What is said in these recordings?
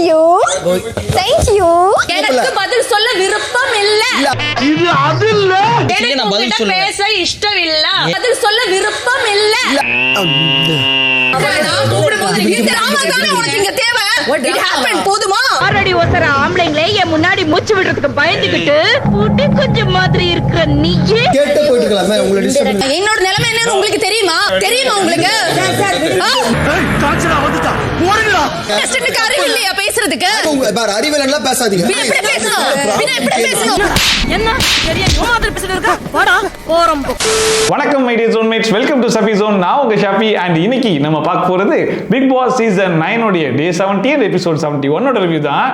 You thank you. எனக்கு பதில் சொல்ல விருப்பம் இல்ல. இது அது இல்ல. எனக்கு உங்ககிட்ட பேச இஷ்டம் இல்ல. பதில் சொல்ல விருப்பம் இல்ல. நான் கூப்பிடும்போது நீ டிராமா தானே உனக்கு இங்க தேவை. இட் ஹேப்பன் போதுமா? ஆல்ரெடி ஒருத்தர ஆம்பளைங்களே என் முன்னாடி மூச்சு விடுறதுக்கு பயந்துக்கிட்டு புடி கொஞ்சம் மாதிரி இருக்கிற நீயே கேட்டு போயிட்டு இருக்கலாமே. உங்களை டிஸ்டர்ப் என்னோட நிலைமை என்னன்னு உங்களுக்கு தெரியுமா? தெரியுமா உங்களுக்கு? காச்சனா வந்துட்டா. ஓடுங்கடா. டெஸ்ட்க்கு அறிவு இல்லையா பேசுறதுக்கு? பார் அறிவியலெல்லாம் பேசாதீங்க. எப்படி பேசணும்? என்ன பெரிய யோமாதிரி பேசிட்டு இருக்க? வாடா போறோம். வணக்கம் my dear zonemates, welcome to Shafi zone. நான் உங்க ஷஃபி அண்ட் இன்னைக்கு நம்ம பார்க்க போறது பிக் பாஸ் சீசன் 9 உடைய டே 70 எபிசோட் 71 ஓட ரிவ்யூ தான்.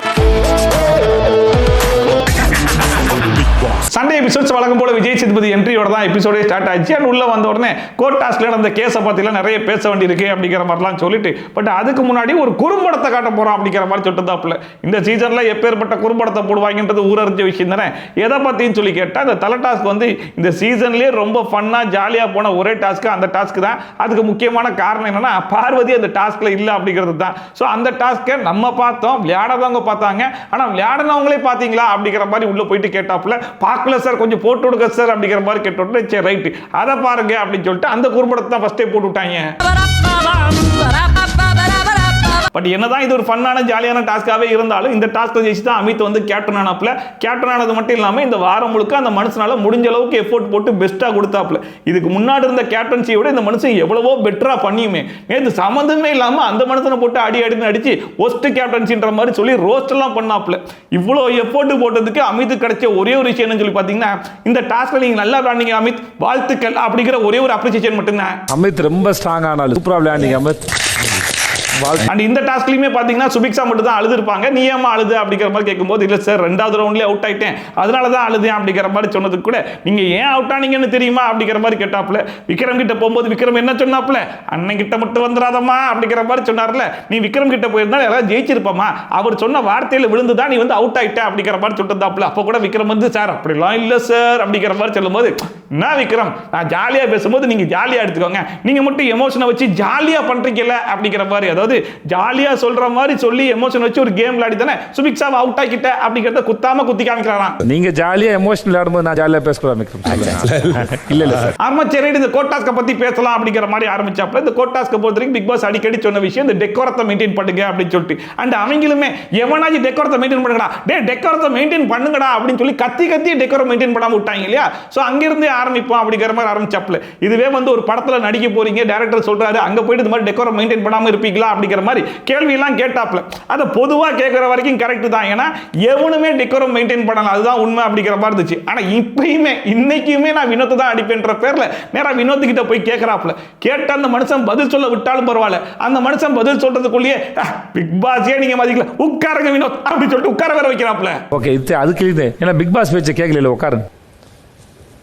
சண்டே எபிசோட்ஸ் வழக்கம் போல விஜய் சேதுபதி என்ட்ரியோட தான் எபிசோடே ஸ்டார்ட் ஆச்சு. அண்ட் உள்ள வந்த உடனே கோர்ட் டாஸ்க்ல அந்த கேஸை பத்திலாம் நிறைய பேச வேண்டி இருக்கு அப்படிங்கிற மாதிரிலாம் சொல்லிட்டு, பட் அதுக்கு முன்னாடி ஒரு குறும்படத்தை காட்ட போறோம் அப்படிங்கிற மாதிரி சொல்லிட்டு இந்த சீசன்ல எப்பேற்பட்ட குறும்படத்தை போடுவாங்கன்றது ஊரறிஞ்ச விஷயம் தானே. எதை பத்தின்னு சொல்லி கேட்டா, அந்த தலை டாஸ்க் வந்து இந்த சீசன்லயே ரொம்ப ஃபன்னா ஜாலியா போன ஒரே டாஸ்க் அந்த டாஸ்க் தான். அதுக்கு முக்கியமான காரணம் என்னன்னா, பார்வதி அந்த டாஸ்க்ல இல்ல அப்படிங்கிறது தான். ஸோ அந்த டாஸ்க்கை நம்ம பார்த்தோம், விளையாடாதவங்க பார்த்தாங்க. ஆனா விளையாடினவங்களே பார்த்தீங்களா அப்படிங்கிற மாதிரி உள்ள போயிட்டு கேட்டாப்புல, பார்க்கல சார், கொஞ்சம் போட்டு விடுங்க சார் அப்படிங்கிற மாதிரி கேட்டோட, சரி ரைட் அதை பாருங்க அப்படின்னு சொல்லிட்டு அந்த குறும்படத்தை தான் ஃபர்ஸ்டே போட்டு விட்டாங்க. பட் என்னதான் இது ஒரு ஃபன்னான ஜாலியான டாஸ்காவே இருந்தாலும், இந்த டாஸ்க்கை ஜெயிச்சு தான் அமித் வந்து கேப்டன் ஆனாப்ல. கேப்டன் ஆனது மட்டும் இல்லாமல் இந்த வாரம் முழுக்க அந்த மனுஷனால முடிஞ்ச அளவுக்கு எஃபோர்ட் போட்டு பெஸ்ட்டாக கொடுத்தாப்ல. இதுக்கு முன்னாடி இருந்த கேப்டன்சியோட இந்த மனுஷன் எவ்வளவோ பெட்டராக பண்ணியுமே. நேற்று சம்மந்தமே இல்லாமல் அந்த மனுஷனை போட்டு அடின்னு அடிச்சு ஒஸ்ட் கேப்டன்சின்ற மாதிரி சொல்லி ரோஸ்ட் எல்லாம் பண்ணாப்ல. இவ்வளோ எஃபோர்ட் போட்டதுக்கு அமித் கிடைச்ச ஒரே ஒரு விஷயம் சொல்லி பார்த்தீங்கன்னா, இந்த டாஸ்க்ல நீங்க நல்லா விளையாண்டீங்க அமித், வாழ்த்துக்கள் அப்படிங்கிற ஒரே ஒரு அப்ரிசியேஷன் மட்டும்தான். அமித் ரொம்ப ஸ்ட்ராங் ஆனாலும் சூப்பரா விளையாண்டீங்க அமித். அண்ட் இந்த டாஸ்க்லயுமே பாத்தீங்கன்னா சுபிக்ஷா மட்டும் தான் அழுது இருப்பாங்க. நீ ஏமா அழுது அப்படிங்கிற மாதிரி கேட்கும்போது, இல்ல சார் ரெண்டாவது ரவுண்ட்லயே அவுட் ஆயிட்டேன், அதனால தான் அழுதேன் அப்படிங்கிற மாதிரி சொன்னதுக்கு கூட, நீங்க ஏன் அவுட் ஆனீங்கன்னு தெரியுமா அப்படிங்கிற மாதிரி கேட்டாப்ல. விக்ரம் கிட்ட போகும்போது விக்ரம் என்ன சொன்னாப்ல, அண்ணன் கிட்ட மட்டும் வந்துடாதம்மா அப்படிங்கிற மாதிரி சொன்னார்ல. நீ விக்ரம் கிட்ட போயிருந்தா யாராவது ஜெயிச்சிருப்பமா, அவர் சொன்ன வார்த்தையில விழுந்துதான் நீ வந்து அவுட் ஆயிட்ட அப்படிங்கிற மாதிரி சொல்லிட்டு. அப்ப கூட விக்ரம் வந்து, சார் அப்படிலாம் இல்ல சார் அப்படிங்கிற மாதிரி சொல்லும்போது, என்ன விக்ரம், நான் ஜாலியா பேசும்போது நீங்க ஜாலியா எடுத்துக்கோங்க, நீங்க மட்டும் எமோஷனை வச்சு ஜாலியா பண்றீங்கல்ல அப்படிங்கிற மாதிரி, அதாவது ஜாலியா சொல்ற மாதிரி சொல்லி எமோஷன் வச்சு ஒரு கேம் விளையாடி தானே சுபிக்ஷாவை அவுட் ஆக்கிட்ட அப்படிங்கறத குத்தாம குத்தி காமிக்கிறாராம். நீங்க ஜாலியா எமோஷனல் விளையாடும்போது நான் ஜாலியா பேசக்கூடாது விக்ரம். இல்ல இல்ல சார், ஆமா சரி, இந்த கோர்ட் டாஸ்க பத்தி பேசலாம் அப்படிங்கிற மாதிரி ஆரம்பிச்சாப்ல. இந்த கோர்ட் டாஸ்க பொறுத்த வரைக்கும் பிக் பாஸ் அடிக்கடி சொன்ன விஷயம், இந்த டெக்கோரத்தை மெயின்டைன் பண்ணுங்க அப்படின்னு சொல்லிட்டு. அண்ட் அவங்களுமே எவனாச்சு டெக்கோரத்தை மெயின்டைன் பண்ணுங்கடா, டெக்கோரத்தை மெயின்டைன் பண்ணுங்கடா அப்படின்னு சொல்லி கத்தி டெக்கோரம் மெயின்டைன் பண்ணாம விட்டாங்க இல்லையா. சோ அங்கிருந்தே ஆரம்பிப்போம் அப்படிங்கிற மாதிரி ஆரம்பிச்சாப்ல. இதுவே வந்து ஒரு படத்துல நடிக்க போறீங்க, டைரக்டர் சொல்றாரு அங்க போயிட்டு இந்த மாதிரி டெக்கோரம் மெயின்டைன் பண்ணாம இருப்பீங்களா அப்படிங்கிற மாதிரி கேள்வி எல்லாம் கேட்டாப்ல. அத பொதுவா கேட்கிற வரைக்கும் கரெக்ட் தான், ஏன்னா எவனுமே டெக்கோரம் மெயின்டைன் பண்ணல, அதுதான் உண்மை அப்படிங்கிற மாதிரி இருந்துச்சு. ஆனா இப்பயுமே இன்னைக்குமே நான் வினோத் தான் அடிப்பேன்ற பேர்ல நேரா வினோத் கிட்ட போய் கேட்கறாப்ல. கேட்ட அந்த மனுஷன் பதில் சொல்ல விட்டாலும் பரவாயில்ல, அந்த மனுஷன் பதில் சொல்றதுக்குள்ளேயே பிக் பாஸே நீங்க மதிக்கல, உட்காருங்க வினோத் அப்படி சொல்லிட்டு உட்கார வேற வைக்கிறாப்ல. ஓகே, இது அதுக்கு இது ஏன்னா பிக் பாஸ் பேச்ச கேட்கல, உட்காருங்க.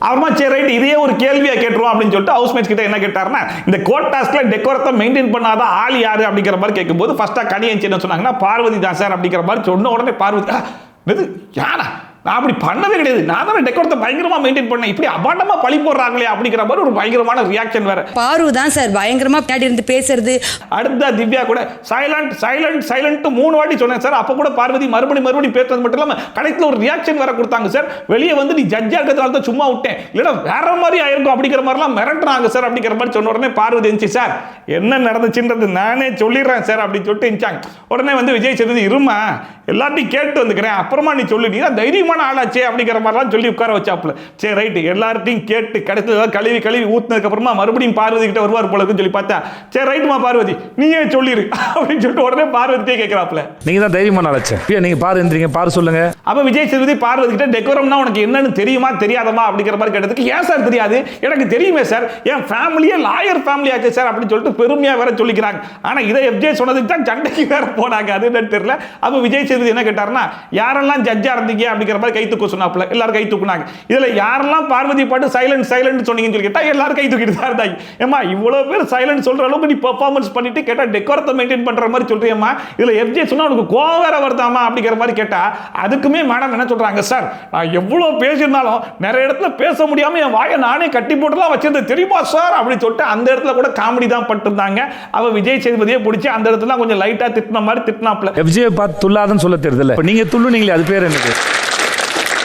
ஆமா சரி ரைட், இதே ஒரு கேள்வியா கேட்டுருவோம் அப்படின்னு சொல்லிட்டு ஹவுஸ்மேட்ஸ் கிட்ட என்ன கேட்டாருன்னா, இந்த கோர்ட் டாஸ்க்ல டெக்கோரத்தை மெயின்டைன் பண்ணாத ஆள் யாரு அப்படிங்கிற மாதிரி கேட்கும்போது, ஃபர்ஸ்டா கனியன் என்ன சொன்னாங்கன்னா, பார்வதி தான் சார் அப்படிங்கிற மாதிரி சொன்ன உடனே பார்வதி யாரா, நான் அப்படி பண்ணவே கிடையாது, நான் தான் டெக்கோரத்தை பயங்கரமா மெயின்டைன் பண்ணேன், இப்படி அபாண்டமா பழி போடுறாங்களே அப்படிங்கிற மாதிரி ஒரு பயங்கரமான ரியாக்ஷன் வேற. பாரு தான் சார் பயங்கரமா பின்னாடி இருந்து பேசுறது. அடுத்த திவ்யா கூட சைலண்ட் சைலண்ட் சைலண்ட் 3 வாட்டி சொன்னேன் சார். அப்ப கூட பார்வதி மறுபடியும் பேசுறது மட்டும் இல்லாம கடைசில ஒரு ரியாக்ஷன் வேற கொடுத்தாங்க சார். வெளியே வந்து நீ ஜட்ஜா இருக்கிறதால தான் சும்மா விட்டேன், இல்லைன்னா வேற மாதிரி ஆயிருக்கும் அப்படிங்கிற மாதிரிலாம் மிரட்டுறாங்க சார் அப்படிங்கிற மாதிரி சொன்ன உடனே பார்வதி இருந்துச்சு, சார் என்ன நடந்துச்சுன்றது நானே சொல்லிடுறேன் சார் அப்படின்னு சொல்லிட்டு இருந்துச்சாங்க. உடனே வந்து விஜய் சேதுபதி, இருமா எல்லாத்தையும் கேட்டு வந்துக்கிறேன் அப்புறமா நீ சொல்லு, நீ தான் தைரியமான ஆளாச்சே அப்படிங்கிற மாதிரிலாம் சொல்லி உட்கார வச்சாப்புல. சரி ரைட்டு, எல்லார்ட்டையும் கேட்டு கடைசி கழுவி ஊத்துனதுக்கு அப்புறமா மறுபடியும் பார்வதி கிட்ட வருவார் போலன்னு சொல்லி பார்த்தா, சரி ரைட்டுமா பார்வதி நீயே சொல்லிரு அப்படின்னு சொல்லிட்டு உடனே பார்வதியே கேட்கிறாப்புல. நீங்க தான் தைரியமான ஆளாச்சே, நீங்க பாரு எந்திரிங்க பாரு சொல்லுங்க. அப்ப விஜய் சேதுபதி பார்வதி கிட்ட டெக்கோரம்னா உனக்கு என்னன்னு தெரியுமா தெரியாதமா அப்படிங்கிற மாதிரி கேட்டதுக்கு, ஏன் சார் தெரியாது, எனக்கு தெரியுமே சார், என் ஃபேமிலியே லாயர் ஃபேமிலி ஆச்சு சார் அப்படின்னு சொல்லிட்டு பெருமையா வேற சொல்லிக்கிறாங்க. ஆனா இதை எஃப்ஜே சொன்னதுக்கு தான் சண்டைக்கு வேற போனாங்க, அது என்னன்னு தெரியல. அப்ப விஜய் சேதுபதி என்ன கேட்டாருன்னா, யாரெல்லாம் ஜட்ஜா இருந்தீங்க அப்படிங்கிற மாதிரி கை தூக்க சொன்னாப்ல. எல்லாரும் கை தூக்குனாங்க. இதுல யாரெல்லாம் பார்வதி பாட்டு சைலண்ட் சைலண்ட் சொன்னீங்கன்னு சொல்லி கேட்டா எல்லாரும் கை தூக்கிட்டு தான் இருந்தாங்க. ஏமா இவ்வளவு பேர் சைலண்ட் சொல்ற அளவுக்கு நீ பெர்ஃபார்மன்ஸ் பண்ணிட்டு கேட்டா டெக்கோரத்தை மெயின்டைன் பண்ற மாதிரி சொல்றியம்மா, இதுல எஃப்ஜே சொன்னா உனக்கு கோவம் வேற வருதாமா அப்படிங்கிற மாதிரி கேட்டா அதுக்குமே மேடம் என்ன சொல்றாங்க, சார் நான் எவ்வளவு பேசியிருந்தாலும் நிறைய இடத்துல பேச முடியாம என் வாயை நானே கட்டி போட்டுலாம் வச்சிருந்தேன் தெரியுமா சார் அப்படின்னு சொல்லிட்டு அந்த இடத்துல கூட காமெடி தான் பண்ணிருந்தாங்க. அவ விஜய் சேதுபதியை பிடிச்சி அந்த இடத்துல கொஞ்சம் லைட்டா திட்டின மாதிரி திட்டினாப்ல. எஃப்ஜே பார்த்து துள்ளாதுன்னு சொல்ல தெரியல. நீங்க துள்ளுனீங்களே அது பேர் எனக்கு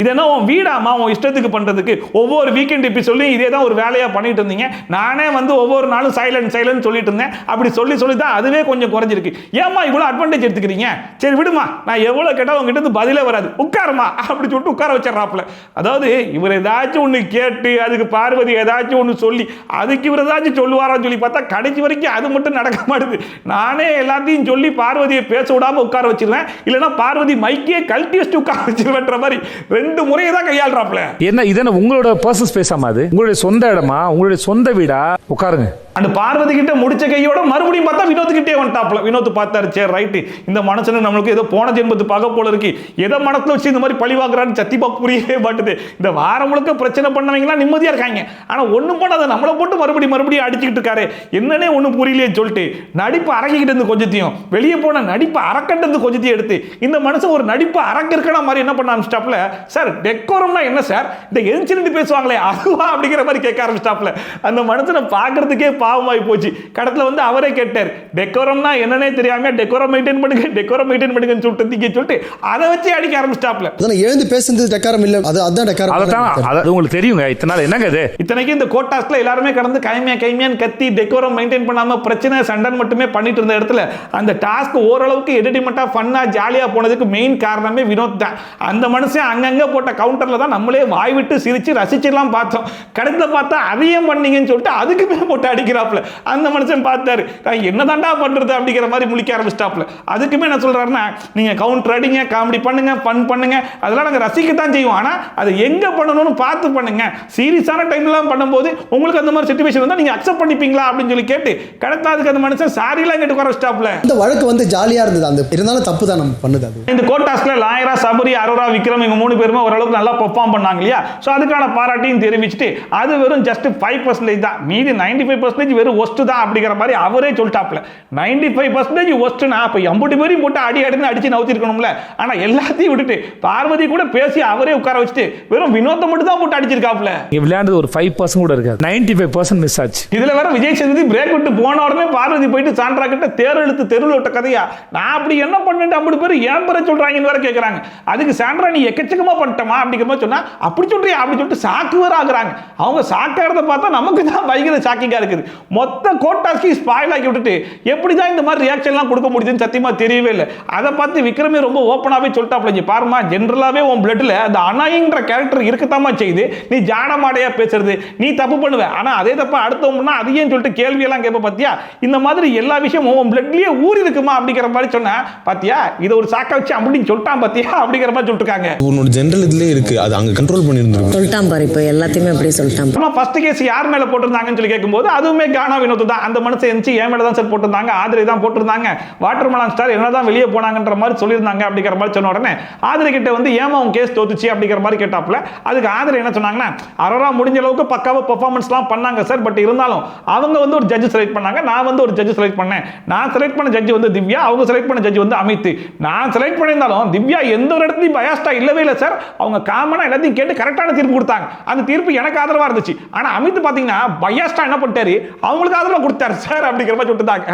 இது என்ன உன் வீடாமா உன் இஷ்டத்துக்கு பண்றதுக்கு? ஒவ்வொரு வீக்கெண்ட் எபிசோட்லயும் இதே தான் ஒரு வேலையா பண்ணிட்டு இருந்தீங்க. நானே வந்து ஒவ்வொரு நாளும் சைலண்ட் சைலண்ட் சொல்லிட்டு இருந்தேன். அப்படி சொல்லி சொல்லி தான் அதுவே கொஞ்சம் குறைஞ்சிருக்கு. ஏமா இவ்வளவு அட்வான்டேஜ் எடுத்துக்கிறீங்க? சரி விடுமா, நான் எவ்வளவு கேட்டாலும் உங்ககிட்ட இருந்து பதிலே வராது, உட்காருமா அப்படி சொல்லிட்டு உட்கார வச்சிடறாப்ல. அதாவது இவர் ஏதாச்சும் ஒன்று கேட்டு அதுக்கு பார்வதி ஏதாச்சும் ஒன்று சொல்லி அதுக்கு இவர் ஏதாச்சும் சொல்லுவாரான்னு சொல்லி பார்த்தா கடைசி வரைக்கும் அது மட்டும் நடக்க மாட்டுது. நானே எல்லாத்தையும் சொல்லி பார்வதியை பேச விடாம உட்கார வச்சிருவேன், இல்லைன்னா பார்வதி மைக்கே கழட்டி வச்சுட்டு உட்கார வச்சிருவேன்ற மாதிரி ரெண்டு முறையை தான் கையாளுறாப்ல. என்ன இதென்ன உங்களோட பர்சனல் ஸ்பேஸ் ஆமா? அது உங்களுடைய சொந்த இடமா, உங்களுடைய சொந்த வீடா? உட்காருங்க. அந்த பார்வதி கிட்ட முடிச்ச கையோட மறுபடியும் பார்த்தா வினோத் கிட்டே வந்துட்டாப்ல. வினோத் பார்த்தாரு, சரி ரைட்டு இந்த மனுஷனுக்கு நம்மளுக்கு ஏதோ போன ஜென்மத்து பார்க்க போல இருக்கு, எதை மனத்துல வச்சு இந்த மாதிரி பழி வாங்குறான்னு சத்தியமா புரியவே மாட்டுது. இந்த வாரம் முழுக்க பிரச்சனை பண்ணவங்கலாம் நிம்மதியா இருக்காங்க, ஆனா ஒண்ணும் பண்ணாத நம்மளை போட்டு மறுபடியும் அடிச்சுக்கிட்டு இருக்காரு, என்னன்னே ஒண்ணும் புரியலையே சொல்லிட்டு நடிப்பு அரக்கிட்டு இருந்து கொஞ்சத்தையும் வெளியே போன நடிப்பு அரக்கட்டு கொஞ்சத்தையும் எடுத்து இந்த மனுஷன் ஒரு நடிப்பு அரக்க இருக்கா மாதிரி என்ன பண்ண ஆரம்பிச்சிட்டாப்ல. சார் டெக்கோரம்னா என்ன சார், இந்த என்சிடென்ட் பேசுவாங்களே அதுவா அப்படிங்கிற மாதிரி கேட்க ஆரம்பிச்சிட்டாப்ல. அந்த மனுஷனை பார்க்கறதுக்கே பாவமாய் போச்சு. கடத்துல வந்து அவரே கேட்டார், டெக்கோரம்னா என்னன்னே தெரியாம டெக்கோரம் மெயின்டைன் பண்ணுங்கன்னு சொல்லிட்டு அதை வச்சு அடிக்க ஆரம்பிச்சிட்டாப்ல. எழுந்து பேசுறது டெக்கோரம் இல்ல, அதான் டெக்கோரம். அது உங்களுக்கு தெரியுங்க. இத்தனை என்னங்க இது? இத்தனைக்கு இந்த கோட்டாஸ்ல எல்லாருமே கடந்து கைமையான்னு கத்தி டெக்கோரம் மெயின்டைன் பண்ணாம பிரச்சனை சண்டன் மட்டுமே பண்ணிட்டு இருந்த இடத்துல அந்த டாஸ்க் ஓரளவுக்கு என்டர்டைன்மெண்டா ஃபன்னா ஜாலியா போனதுக்கு மெயின் காரணமே வினோத் தான். அந்த மனுஷன் அங்கங்க போட்ட கவுண்டர்ல தான் நம்மளே வாய் விட்டு சிரிச்சு ரசிச்சுலாம் பார்த்தோம். கடைசியில் பார்த்தா அதையும் பண்ணீங்கன்னு சொல்லிட்டு அதுக்குமே போட்டு அடிக்கிறாப்ல. அந்த மனுஷன் பார்த்தாரு, என்னதான்டா பண்றது அப்படிங்கிற மாதிரி முழிக்க ஆரம்பிச்சிட்டாப்ல. அதுக்குமே என்ன சொல்றாருன்னா, நீங்க கவுண்டர் அடிங்க, காமெடி பண்ணுங்க, ஃபன் பண்ணுங்க, அதெல்லாம் நாங்க ரசிக்கத்தான் செய்வோம், ஆனா அது எங்க பண்ணணும்னு பார்த்து பண்ணுங்க. சீரியஸான டைம்லாம் பண்ணும்போது உங்களுக்கு அந்த மாதிரி சிச்சுவேஷன் வந்தா நீங்க அக்செப்ட் பண்ணிப்பீங்களா அப்படின்னு சொல்லி கேட்டு கடத்த அதுக்கு அந்த மனுஷன் சாரி எல்லாம் கேட்டு குறை வச்சிட்டாப்ல. இந்த வழக்கு வந்து ஜாலியா இருந்தது, அந்த இருந்தாலும் தப்பு தான் நம்ம பண்ணுது. அது இந்த கோட்டாஸ்ல லாயரா சபரி, அரோரா, விக்ரம் இவங்க 3 பேருமே ஓரளவுக்கு நல்லா பெர்ஃபார்ம் பண்ணாங்க இல்லையா? சோ அதுக்கான பாராட்டையும் தெரிவிச்சுட்டு அது வெறும் ஜஸ்ட் 5% தான், மீதி 95% வெறும் ஒஸ்ட் தான் அப்படிங்கிற மாதிரி அவரே சொல்லிட்டாப்ல. 95% ஒஸ்ட்னா அப்ப 80 பேரையும் போட்டு அடிச்சு நவுத்திருக்கணும்ல. ஆனா எல்லாத்தையும் விட்டுட்டு பார்வதி கூட பேசி அவரே உட்கார வச்சுட்டு வெறும் வினோத்தை மட்டும் தான் போட்டு அடிச்சிருக்காப்ல. விளையாண்டது ஒரு 5% கூட இருக்காது, 95% மிஸ் ஆச்சு. இதுல வேற விஜய் சேதுபதி பிரேக் விட்டு போன உடனே பார்வதி போயிட்டு சாண்ட்ரா கிட்ட தேர் இழுத்து தெருவில் விட்ட கதையா, நான் அப்படி என்ன பண்ணிட்டு 50 பேர் ஏன் பெற சொல்றாங்கன்னு வேற கேட்கறாங்க. அதுக்கு சாண்ட்ரா நீ எக்கச்சக்கமா பண்ணிட்டமா அப்படிங்கிற மாதிரி சொன்னா, அப்படி சொல்றியா அப்படி சொல்லிட்டு சாக்கு வேற ஆகுறாங்க. அவங்க சாக்காரத பார்த்தா நமக்கு தான் பயங்கர ஷாக்கிங்கா இருக்குது. மொத்த கோட்டாஸ்க்கு ஸ்பாயில் ஆக்கி விட்டுட்டு எப்படிதான் இந்த மாதிரி ரியாக்ஷன்லாம் கொடுக்க முடியுதுன்னு சத்தியமா தெரியவே இல்லை. அதை பார்த்து விக்ரமே ரொம்ப ஓப்பனாவே சொல்லிட்டாப்ல, பாருமா ஜென்ரலாவே உன் பிளட்ல அந்த அனாயிங்கிற கேரக்டர் இருக்கத்தாமா செய்யுது, நீ ஜானமாடையா பேசுறது, நீ தப்பு பண்ணுவ, ஆனா அதே தப்பா அடுத்தவங்கன்னா அதையும் சொல்லிட்டு கேள்வி எல்லாம் கேட்ப பாத்தியா, இந்த மாதிரி எல்லா விஷயமும் உன் பிளட்லயே ஊறி இருக்குமா அப்படிங்கிற மாதிரி சொன்னா பாத்தியா, இதை ஒரு சாக்க வச்சு அப்படின்னு சொல்லிட்டான் பாத்தியா அப்படிங்கிற மாதிரி சொல்லிருக்காங்க. உன்னோட ஜெனரல் இதுலயே இருக்கு, அது அங்க கண்ட்ரோல் பண்ணிருந்திருக்கு சொல்லிட்டான் பாரு. இப்போ எல்லாத்தையுமே அப்படியே சொல்லிட்டான். ஃபர்ஸ்ட் கேஸ் யார் மேல போட்டிருந்தாங்கன்னு சொல்லி கேட்கும்போது அதுவுமே கானா வினோத் தான். அந்த மனுஷன் என்சி ஏன் மேல தான் சார் போட்டிருந்தாங்க, ஆதிரை தான் போட்டிருந்தாங்க, வாட்டர்மெலன் ஸ்டார் என்னதான் வெளியே போனாங்கன்ற மாதிரி சொல்லியிருந்தாங்க அப்படிங்கிற மாதிரி சொன்ன உடனே ஆதிரை கிட்ட வந்து ஏமா உன் கேஸ் தோத்துச்சு அப்படிங்கிற மாதிரி கேட்டாப்ல. அதுக்கு ஆதிரை என்ன சொன்னாங்கன்னா, அரோரா முடிஞ்ச அளவுக்கு பக்காவா பெர்ஃபார்மன்ஸ்லாம் பண்ணாங்க சார், பட் இருந்தாலும் அவங்க வந்து ஒரு ஜட்ஜ் செலக்ட் பண்ணாங்க, நான் வந்து ஒரு ஜட்ஜ் செலக்ட் பண்ணேன். நான் செலக்ட் பண்ண ஜட்ஜ் வந்து திவ்யா, அவங்க செலக்ட் பண்ண ஜட்ஜ் வந்து அமித். நான் செலக்ட் பண்ணியிருந்தாலும் திவ்யா எந்த ஒரு இடத்துலையும் பயாஸ்டா இல்லவே இல்லை சார், அவங்க காமனா எல்லாத்தையும் கேட்டு கரெக்டான தீர்ப்பு கொடுத்தாங்க. அந்த தீர்ப்பு எனக்கு ஆதரவா இருந்துச்சு. ஆனா அமித் பாத்தீங்கன்னா பயாஸ்டா என்ன பண்ணிட்டாரு, அவங்களுக்கு ஆதரவா கொடுத்தாரு சார் அப்படிங்கிற மாதிரி சொல்லிட்டாங்க.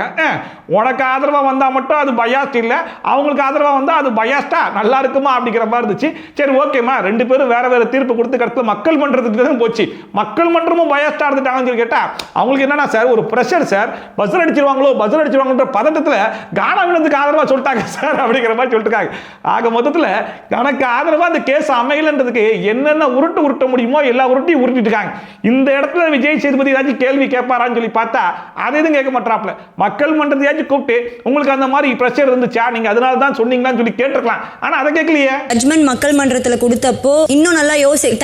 உனக்கு ஆதரவா வந்தா மட்டும் அது பயாஸ்ட் இல்ல, அவங்களுக்கு ஆதரவா வந்தா அது பயாஸ்டா நல்லா இருக்குமா அப்படிங்கிற மாதிரி இருந்துச்சு. சரி ஓகேமா, 2 பேரும் வேற வேற தீர்ப்பு கொடுத்து கடைசியில் மக்கள் மன்றத்துக்கு தான் போச்சு. மக்கள் மன்றமும் பயாஸ்டா இருந்துட்டாங்கன்னு சொல்லி கேட்டா அவங்களுக்கு என்னன்னா சார் ஒரு பிரஷர் சார், பஸ்ஸர் அடிச்சிருவாங்கன்ற பதட்டத்துல கானா வினோத்துக்கு ஆதரவா சொல்லிட்டாங்க சார் அப்படிங்கிற மாதிரி சொல்லிட்டாங்க. ஆக மொத்தத்துல எனக்கு ஆதரவா அந்த கேஸ் அமையலன்றதுக்கு என்னென்ன உருட்ட முடியுமோ எல்லா உருட்டையும் உருட்டிட்டு இருக்காங்க. இந்த இடத்துல விஜய் சேதுபதி ஏதாச்சும் கேள்வி கேட்பாரான்னு சொல்லி பார்த்தா அதை எதுவும் கேட்க மாட்டாப்ல. மக்கள் மன்ற நீதிமன்றத்தையாச்சும் கூப்பிட்டு உங்களுக்கு அந்த மாதிரி பிரஷர் இருந்துச்சா, நீங்க அதனால தான் சொன்னீங்களான்னு சொல்லி கேட்டிருக்கலாம். ஆனா அதை கேட்கலையே. ஜட்மெண்ட் மக்கள் மன்றத்துல கொடுத்தப்போ இன்னும் நல்லா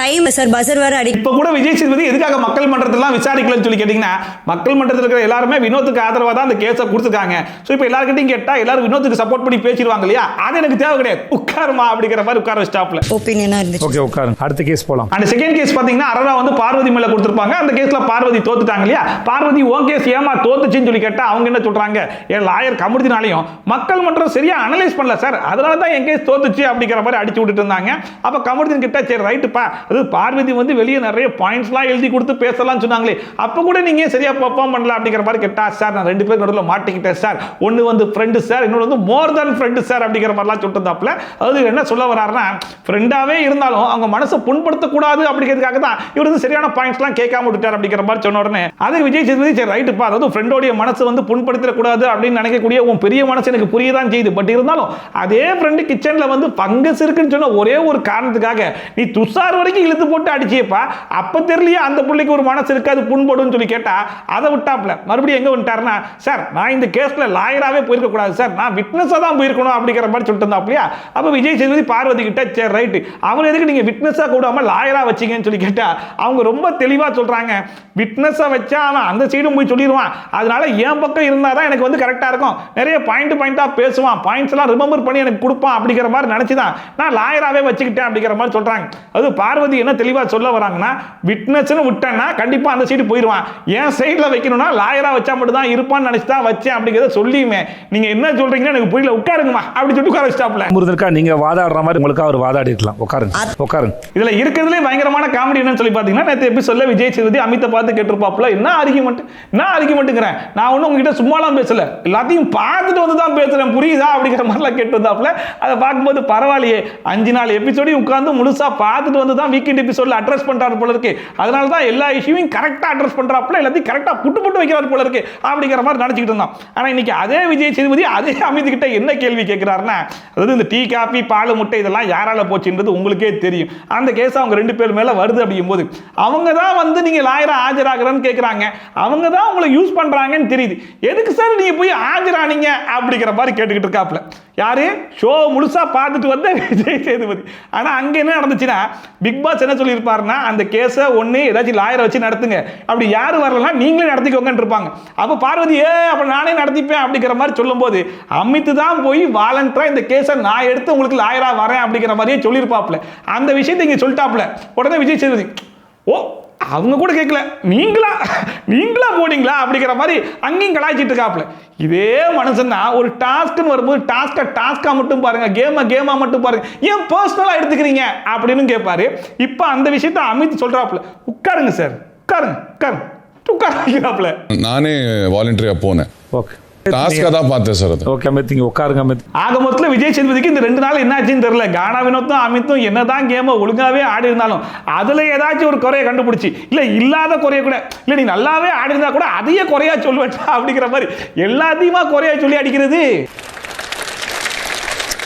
டைம் சார் பஸர் வேற அடி. இப்ப கூட விஜய் சேதுபதி எதுக்காக மக்கள் மன்றத்திலாம் விசாரிக்கலன்னு சொல்லி கேட்டீங்கன்னா, மக்கள் மன்றத்தில் இருக்கிற எல்லாருமே வினோத்துக்கு ஆதரவா தான் அந்த கேஸை கொடுத்துருக்காங்க. சோ இப்போ எல்லார்கிட்டையும் கேட்டா எல்லாரும் வினோத்துக்கு சப்போர்ட் பண்ணி பேசிடுவாங்க இல்லையா, அது எனக்கு தேவை கிடையாது, உட்காருமா அப்படிங்கிற மாதிரி உட்கார ஸ்டாப்ல ஒப்பீனியனா இருந்துச்சு. ஓகே உட்காருங்க, அடுத்த கேஸ் போலாம். அந்த செகண்ட் கேஸ் பாத்தீங்கன்னா அரோரா வந்து பார்வதி மேல கொடுத்திருப்பாங்க. அந்த கேஸ்ல பார்வதி தோத்துட்டாங்க இல்லையா. பார்வதி ஓ கேஸ் ஏமா தோத்துச்சுன்னு சொல்லி கேட்டா அவங்க என்ன சொல்றாங்க, என் லாயர் கமுதினாலையும் மக்கள் மன்றம் சரியா அனலைஸ் பண்ணல சார், அதனால தான் என் கேஸ் தோத்துச்சு அப்படிங்கிற மாதிரி அடிச்சு விட்டுட்டு இருந்தாங்க. அப்ப கமுதின் கிட்ட சரி ரைட்டுப்பா, அது பார்வதி வந்து வெளியே நிறைய பாயிண்ட்ஸ்லாம் எழுதி கொடுத்து பேசலாம் சொன்னாங்களே, அப்ப கூட நீங்க சரியா பெர்ஃபார்ம் பண்ணல அப்படிங்கிற மாதிரி கேட்டா, சார் நான் ரெண்டு பேருக்கு நடுவில் மாட்டிக்கிட்டேன் சார், ஒன்னு வந்து ஃப்ரெண்டு சார், இன்னொரு வந்து மோர் தென் ஃப்ரெண்டு சார் அப்படிங்கிற மாதிரிலாம் சொல்லிட்டு அதாவது என்ன சொல்ல வர்றாருன்னா, ஃப்ரெண்டாவே இருந்தாலும் அவங்க மனசை புண்படுத்தக்கூடாது அப்படிங்கிறதுக்காக தான் இவர் வந்து சரியான பாயிண்ட்ஸ்லாம் கேட்காம விட்டுட்டார் அப்படிங்கிற மாதிரி சொன்ன உடனே அது விஜய் சேதுபதி சரி ரைட்டுப்பா, அதாவது ஃப்ரெண்டோடைய மனசு வந்து புண்படுத்தக்கூடாது அப்படின்னு நினைக்கக்கூடிய உன் பெரிய மனசு எனக்கு புரியதான் செய்யுது, பட் இருந்தாலும் அதே ஃப்ரெண்டு கிச்சன்ல வந்து பங்கஸ் இருக்குன்னு சொன்ன ஒரே ஒரு காரணத்துக்காக நீ துஷார் வரைக்கும் இழுத்து போட்டு அடிச்சியப்பா, அப்ப தெரியலையா அந்த பிள்ளைக்கு ஒரு மனசு இருக்காது புண்படும் சொல்லி கேட்டா அதை விட்டாப்ல மறுபடியும் எங்க வந்துட்டாருன்னா, சார் நான் இந்த கேஸ்ல லாயராவே போயிருக்க கூடாது சார், நான் விட்னஸா தான் போயிருக்கணும் அப்படிங்கிற மாதிரி சொல்லிட்டு இருந்தாப்லையா. அப்ப விஜய் சேதுபதி பார்வதி கிட்ட சரி ரைட்டு, அவர் எதுக்கு நீங்க விட்னஸா கூடாம லாயரா வச்சீங்கன்னு சொல்லி கேட்டா அவங்க ரொம்ப தெளிவா சொல்றாங்க, விட்னஸா வச்சா அவன் அந்த சைடும் போய் சொல்லிடுவான், அதனால என் பக்கம் இருந்தாதான் எனக்கு வந்து கரெக்டா இருக்கும், நிறைய பாயிண்டா பேசுவான், பாயிண்ட்ஸ் எல்லாம் ரிமெம்பர் பண்ணி எனக்கு கொடுப்பான் அப்படிங்கிற மாதிரி நினைச்சுதான் நான் லாயராவே வச்சுக்கிட்டேன் அப்படிங்கிற மாதிரி சொல்றாங்க. அது பார்வதி என்ன தெளிவா சொல்ல வராங்கன்னா, விட்னஸ்னு விட்டேன்னா கண்டிப்பா அந்த சைடு போயிடுவான், என் சைடுல வைக்கணும்னா லாயரா வச்சா மட்டும் தான் இருப்பான்னு நினைச்சு தான் வச்சேன் அப்படிங்கிறத சொல்லியுமே, நீங்க என்ன சொல்றீங்கன்னு எனக்கு புரியல, உட்காருங்கம்மா அப்படி சொல்லிட்டு உட்கார ஸ்டாப்ல முருதற்கா நீங்க வாதாடுற மாதிரி உங்களுக்கு அவர் வாதாடி இருக்கலாம், உட்காருங்க. இதுல இருக்கிறதுலே பயங்கரமான காமெடி என்னன்னு சொல்லி பாத்தீங்கன்னா, நேத்து எபிசோட்ல விஜய் சேதுபதி அமித்தை பார்த்து கேட்டிருப்பாப்ல, என்ன ஆர்கியூமெண்ட்ங்கிறேன், நான் ஒன்னும் உங்ககிட்ட சும்மாலாம் பேசல, எல்லாத்தையும் பார்த்துட்டு வந்து தான் பேசுறேன் புரியுதா அப்படிங்கிற மாதிரிலாம் கேட்டு வந்தாப்ல. அதை பார்க்கும்போது பரவாயில்லையே, 5 நாள் எபிசோடையும் உட்கார்ந்து முழுசா பார்த்துட்டு வந்து தான் வீக்கெண்ட் எபிசோட்ல அட்ரஸ் பண்றாரு போல இருக்கு, அதனால தான் எல்லா இஷ்யூவையும் கரெக்டா அட்ரஸ் பண்றாப்ல, எல்லாத்தையும் கரெக்டா புட்டு வைக்கிறாரு போல இருக்கு அப்படிங்கிற மாதிரி நினைச்சிட்டு இருந்தான். ஆனா இன்னைக்கு அதே விஜய் சேதுபதி அதே அமித் கிட்ட என்ன கேள்வி கேட்கிறாருன்னா, அதாவது இந்த டீ காபி பால் முட்டை இதெல்லாம் யாரால போச்சுன்றது உங்களுக்கே தெரியும், அந்த கேஸ் அவங்க 2 பேர் மேல வருது அப்படிங்கும் போது அவங்க தான் வந்து நீங்க லாயரா ஆஜராகிறன்னு கேட்கறாங்க, அவங்க தான் உங்களை யூஸ் பண்றாங்கன்னு தெரியுது, எதுக்கு சார் நீங்க போய் ஆஜரானீங்க அப்படிங்கிற மாதிரி கேட்டுக்கிட்டு இருக்காப்ல. யாரு ஷோ முழுசா பார்த்துட்டு வந்த விஜய் சேதுபதி. ஆனா அங்க என்ன நடந்துச்சுன்னா, பிக் பாஸ் என்ன சொல்லியிருப்பாருன்னா, அந்த கேஸை ஒண்ணு ஏதாச்சும் லாயரை வச்சு நடத்துங்க, அப்படி யாரு வரலன்னா நீங்களே நடத்திக்கோங்கன்னு இருப்பாங்க. அப்ப பார்வதி அப்ப நானே நடத்திப்பேன் அப்படிங்கிற மாதிரி சொல்லும் போது அமித் தான் போய் வாலண்டரா இந்த கேஸை நான் எடுத்து உங்களுக்கு லாயரா வரேன் அப்படிங்கிற மாதிரியே சொல்லியிருப்பாப்ல. அந்த விஷயத்தை இங்க சொல்லிட்டாப்ல. உடனே விஜய் சேதுபதி ஓ அவங்க கூட கேட்கல, நீங்களா போனீங்களா அப்படிங்கிற மாதிரி அங்கேயும் கலாய்ச்சிட்டு இருக்காப்ல. இதே மனுஷன் தான் ஒரு டாஸ்க்னு வரும்போது டாஸ்கா மட்டும் பாருங்க, கேமா மட்டும் பாருங்க, ஏன் பர்சனலா எடுத்துக்கிறீங்க அப்படின்னு கேட்பாரு. இப்ப அந்த விஷயத்தை அமித் சொல்றாப்ல, உட்காருங்க சார், உட்காருங்க. நானே வாலண்டரியா போனேன், ஓகே டாஸ்கா தான் பார்த்தேன் சார். அது ஓகே அமித், நீங்க உட்காருங்க அமித். ஆக மொத்தத்தில் விஜய் சேதுபதிக்கு இந்த 2 நாள் என்னாச்சுன்னு தெரியல, கானா வினோத்தும் அமித்தும் என்னதான் கேம ஒழுங்காவே ஆடி இருந்தாலும் அதுல ஏதாச்சும் ஒரு குறைய கண்டுபிடிச்சி, இல்ல இல்லாத குறைய கூட, இல்ல நீ நல்லாவே ஆடி இருந்தா கூட அதையே குறையா சொல்லுவேன் அப்படிங்கிற மாதிரி எல்லாத்தையுமா குறையா சொல்லி அடிக்கிறது.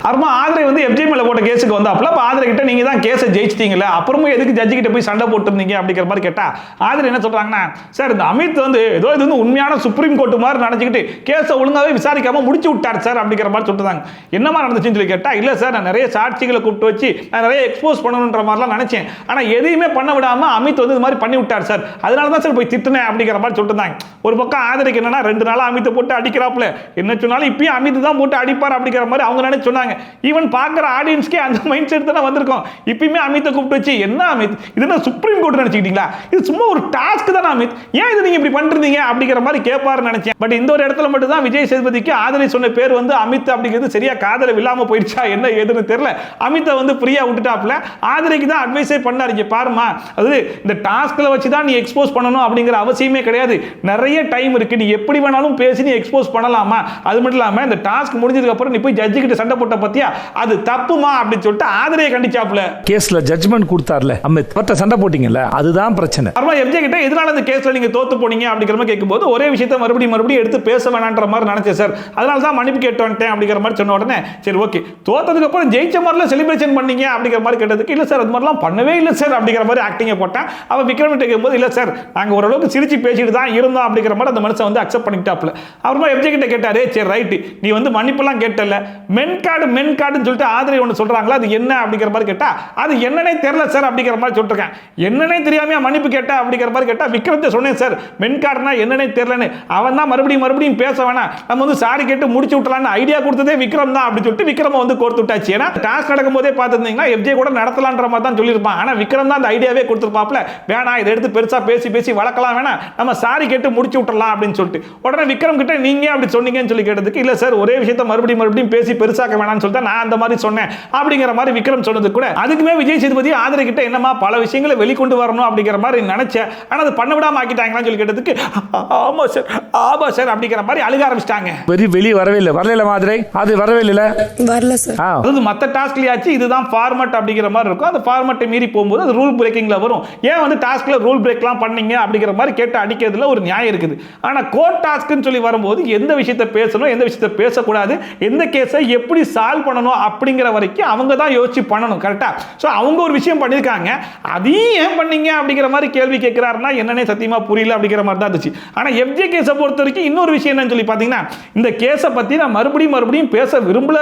அப்புறமா ஆதிரை வந்து எஃப்ஜே மேல போட்ட கேஸுக்கு வந்தாப்ல. அப்ப ஆதிரை கிட்ட நீங்க தான் கேஸை ஜெயிச்சிட்டீங்களா, அப்புறமும் எதுக்கு ஜட்ஜி கிட்ட போய் சண்டை போட்டுருந்தீங்க அப்படிங்கிற மாதிரி கேட்டா ஆதிரை என்ன சொல்றாங்கன்னா, சார் இந்த அமித் வந்து ஏதோ இது வந்து உண்மையான சுப்ரீம் கோர்ட் மாதிரி நினைச்சுக்கிட்டு கேஸை ஒழுங்காவே விசாரிக்காம முடிச்சு விட்டார் சார் அப்படிங்கிற மாதிரி சொல்லிட்டாங்க. என்னமா நடந்துச்சுன்னு சொல்லி கேட்டா, இல்ல சார் நான் நிறைய சாட்சிகளை கூப்பிட்டு வச்சு நான் நிறைய எக்ஸ்போஸ் பண்ணணுன்ற மாதிரிலாம் நினைச்சேன், ஆனா எதையுமே பண்ண விடாம அமித் வந்து இது மாதிரி பண்ணி விட்டார் சார், அதனால தான் சார் போய் திட்டுனேன் அப்படிங்கிற மாதிரி சொல்லிட்டாங்க. ஒரு பக்கம் ஆதிரைக்கு என்னன்னா 2 நாளா அமித்தை போட்டு அடிக்கிறாப்ல, என்ன சொன்னாலும் இப்பயும் அமித் தான் போட்டு அடிப்பார் அப்படிங்கிற மாதிரி அவங்க நினைச்சு சொன்னாங்க. ஈவன் பார்க்குற ஆடியன்ஸ்க்கே அந்த மைண்ட் செட் தான் வந்திருக்கும். இப்பயுமே அமித்தை கூப்பிட்டு வச்சு, என்ன அமித் இது என்ன சுப்ரீம் கோர்ட் நினைச்சிக்கிட்டீங்களா, இது சும்மா ஒரு டாஸ்க் தானே அமித், ஏன் இது நீங்க இப்படி பண்றீங்க அப்படிங்கிற மாதிரி கேட்பாருன்னு நினைச்சேன். பட் இந்த ஒரு இடத்துல மட்டும் தான் விஜய் சேதுபதிக்கு ஆதிரை சொன்ன பேர் வந்து அமித் அப்படிங்கிறது சரியா காதல விழாம போயிடுச்சா என்ன ஏதுன்னு தெரியல. அமித்தை வந்து ஃப்ரீயா விட்டுட்டாப்ல. ஆதிரைக்கு தான் அட்வைஸே பண்ணாரு, பாருமா அது இந்த டாஸ்க்ல வச்சு தான் நீ எக்ஸ்போஸ் பண்ணணும் அப்படிங்கிற அவசியமே கிடையாது, நிறைய டைம் இருக்கு, நீ எப்படி வேணாலும் பேசி நீ எக்ஸ்போஸ் பண்ணலாமா, அது மட்டும் இல்லாம இந்த டாஸ்க் முடிஞ்சதுக்கு அப்புறம் நீ போய் ஜட்ஜி கிட்ட சண்டை போட்ட பத்தியா அது தப்புமா அப்படின்னு சொல்லிட்டு ஆதிரையை கண்டிச்சாப்ல. கேஸ்ல ஜட்ஜ்மெண்ட் கொடுத்தார்ல அமித், பட்ட சண்டை போட்டீங்கல்ல, அதுதான் பிரச்சனை. அப்புறம் எம்ஜே கிட்ட எதனால இந்த கேஸ்ல நீங்க தோத்து போனீங்க அப்படிங்கிற மாதிரி கேட்கும்போது ஒரே விஷயத்தை மறுபடியும் எடுத்து பேச வேணான்ற மாதிரி நினைச்சேன் சார், அதனால தான் மன்னிப்பு கேட்டு வந்துட்டேன் அப்படிங்கிற மாதிரி சொன்ன உடனே சரி ஓகே, தோத்ததுக்கு அப்புறம் ஜெயிச்ச மாதிரிலாம் செலிப்ரேஷன் பண்ணீங்க அப்படிங்கிற மாதிரி கேட்டதுக்கு இல்ல சார் அது மாதிரிலாம் பண்ணவே இல்லை சார் அப்படிங்கிற மாதிரி ஆக்டிங்க போட்டேன். அவன் விக்ரம் கிட்ட கேட்கும்போது இல்ல சார் நாங்க ஓரளவுக்கு சிரிச்சு பேசிட்டு தான் இருந்தோம் அப்படிங்கிற மாதிரி அந்த மனுஷன் வந்து அக்செப்ட் பண்ணிட்டாப்ல. அப்புறமா எம்ஜே கிட்ட கேட்டாரு, சரி ரைட்டு நீ வந்து மன்னிப்பெல்லாம் கேட்டல, மென் கார்டுன்னு சொல்லிட்டு ஆதரவு ஒன்று சொல்றாங்களா, அது என்ன அப்படிங்கிற மாதிரி கேட்டா அது என்னன்னே தெரியல சார் அப்படிங்கிற மாதிரி சொல்லிருக்கேன். என்னன்னே தெரியாம மன்னிப்பு கேட்டா அப்படிங்கிற மாதிரி கேட்டா விக்ரத்தை சொன்னேன் சார் மென் கார்டுனா என்னன்னே தெரியலன்னு. அவன் தான் மறுபடியும் பேச வேணாம், நம்ம வந்து சாரி கேட்டு முடிச்சு விட்டலாம்னு ஐடியா கொடுத்ததே விக்ரம் தான் அப்படி சொல்லிட்டு விக்ரம வந்து கோர்த்து விட்டாச்சு. ஏன்னா டாஸ்க் நடக்கும் போதே பார்த்துருந்தீங்கன்னா எஃப்ஜே கூட நடத்தலான்ற மாதிரி தான் சொல்லியிருப்பான். ஆனா விக்ரம் தான் அந்த ஐடியாவே கொடுத்துருப்பாப்ல, வேணாம் இதை எடுத்து பெருசா பேசி வளர்க்கலாம், வேணாம் நம்ம சாரி கேட்டு முடிச்சு விட்டுறலாம் அப்படின்னு சொல்லிட்டு. உடனே விக்ரம் கிட்ட நீங்க அப்படி சொன்னீங்கன்னு சொல்லி கேட்டதுக்கு இல்ல சார் ஒரே விஷயத்தை மறுபடியும் பேசி பெருசாக்க வேணாம்னு சொல்லிட்டு நான் அந்த மாதிரி சொன்னேன் அப்படிங்கிற மாதிரி விக்ரம் சொன்னது கூட அதுக்குமே விஜய் சேதுபதி ஆதரவு கிட்ட என்னமா பல விஷயங்களை வெளிக்கொண்டு வரணும் அப்படிங்கிற மாதிரி நினைச்சேன், ஆனா அது பண்ண விடாம ஆக்கிட்டாங்களான்னு சொல்லி கேட்டதுக்கு ஆமா சார் அப்படிங்கிற மாதிரி அழுக ஆரம்பிச்சிட்டாங்க. வெளியே வரவே மாதிரி அது வரவே இல்லை வரல சார். அதாவது மற்ற டாஸ்க்லயாச்சு இதுதான் ஃபார்மட் அப்படிங்கிற மாதிரி இருக்கும், அந்த ஃபார்மட்டை மீறி போகும்போது அது ரூல் பிரேக்கிங்ல வரும். ஏன் வந்து டாஸ்க்ல ரூல் பிரேக்லாம் பண்ணீங்க அப்படிங்கிற மாதிரி கேட்டு அடிக்கிறதுல ஒரு நியாயம் இருக்குது. ஆனா கோர்ட் டாஸ்க்னு சொல்லி வரும்போது எந்த விஷயத்தை பேசணும் எந்த விஷயத்தை பேசக்கூடாது, எந்த கேஸை எப்படி சால்வ் பண்ணணும் அப்படிங்கிற வரைக்கும் அவங்க தான் யோசிச்சு பண்ணணும் கரெக்டா. ஸோ அவங்க ஒரு விஷயம் பண்ணியிருக்காங்க, அதையும் ஏன் பண்ணீங்க அப்படிங்கிற மாதிரி கேள்வி கேட்கிறாருன்னா என்னன்னே சத்தியமா புரியல அப்படிங்கிற மாதிரி தான் இருந்துச்சு. ஆனா எஃப்ஜே கேஸை பொறுத்த வரைக்கும் இன்னொரு விஷயம் என்னன்னு சொல்லி பார்த்தீங்கன்னா இந்த கேஸை பத்தி நான் மறுபடியும் பேச விரும்பல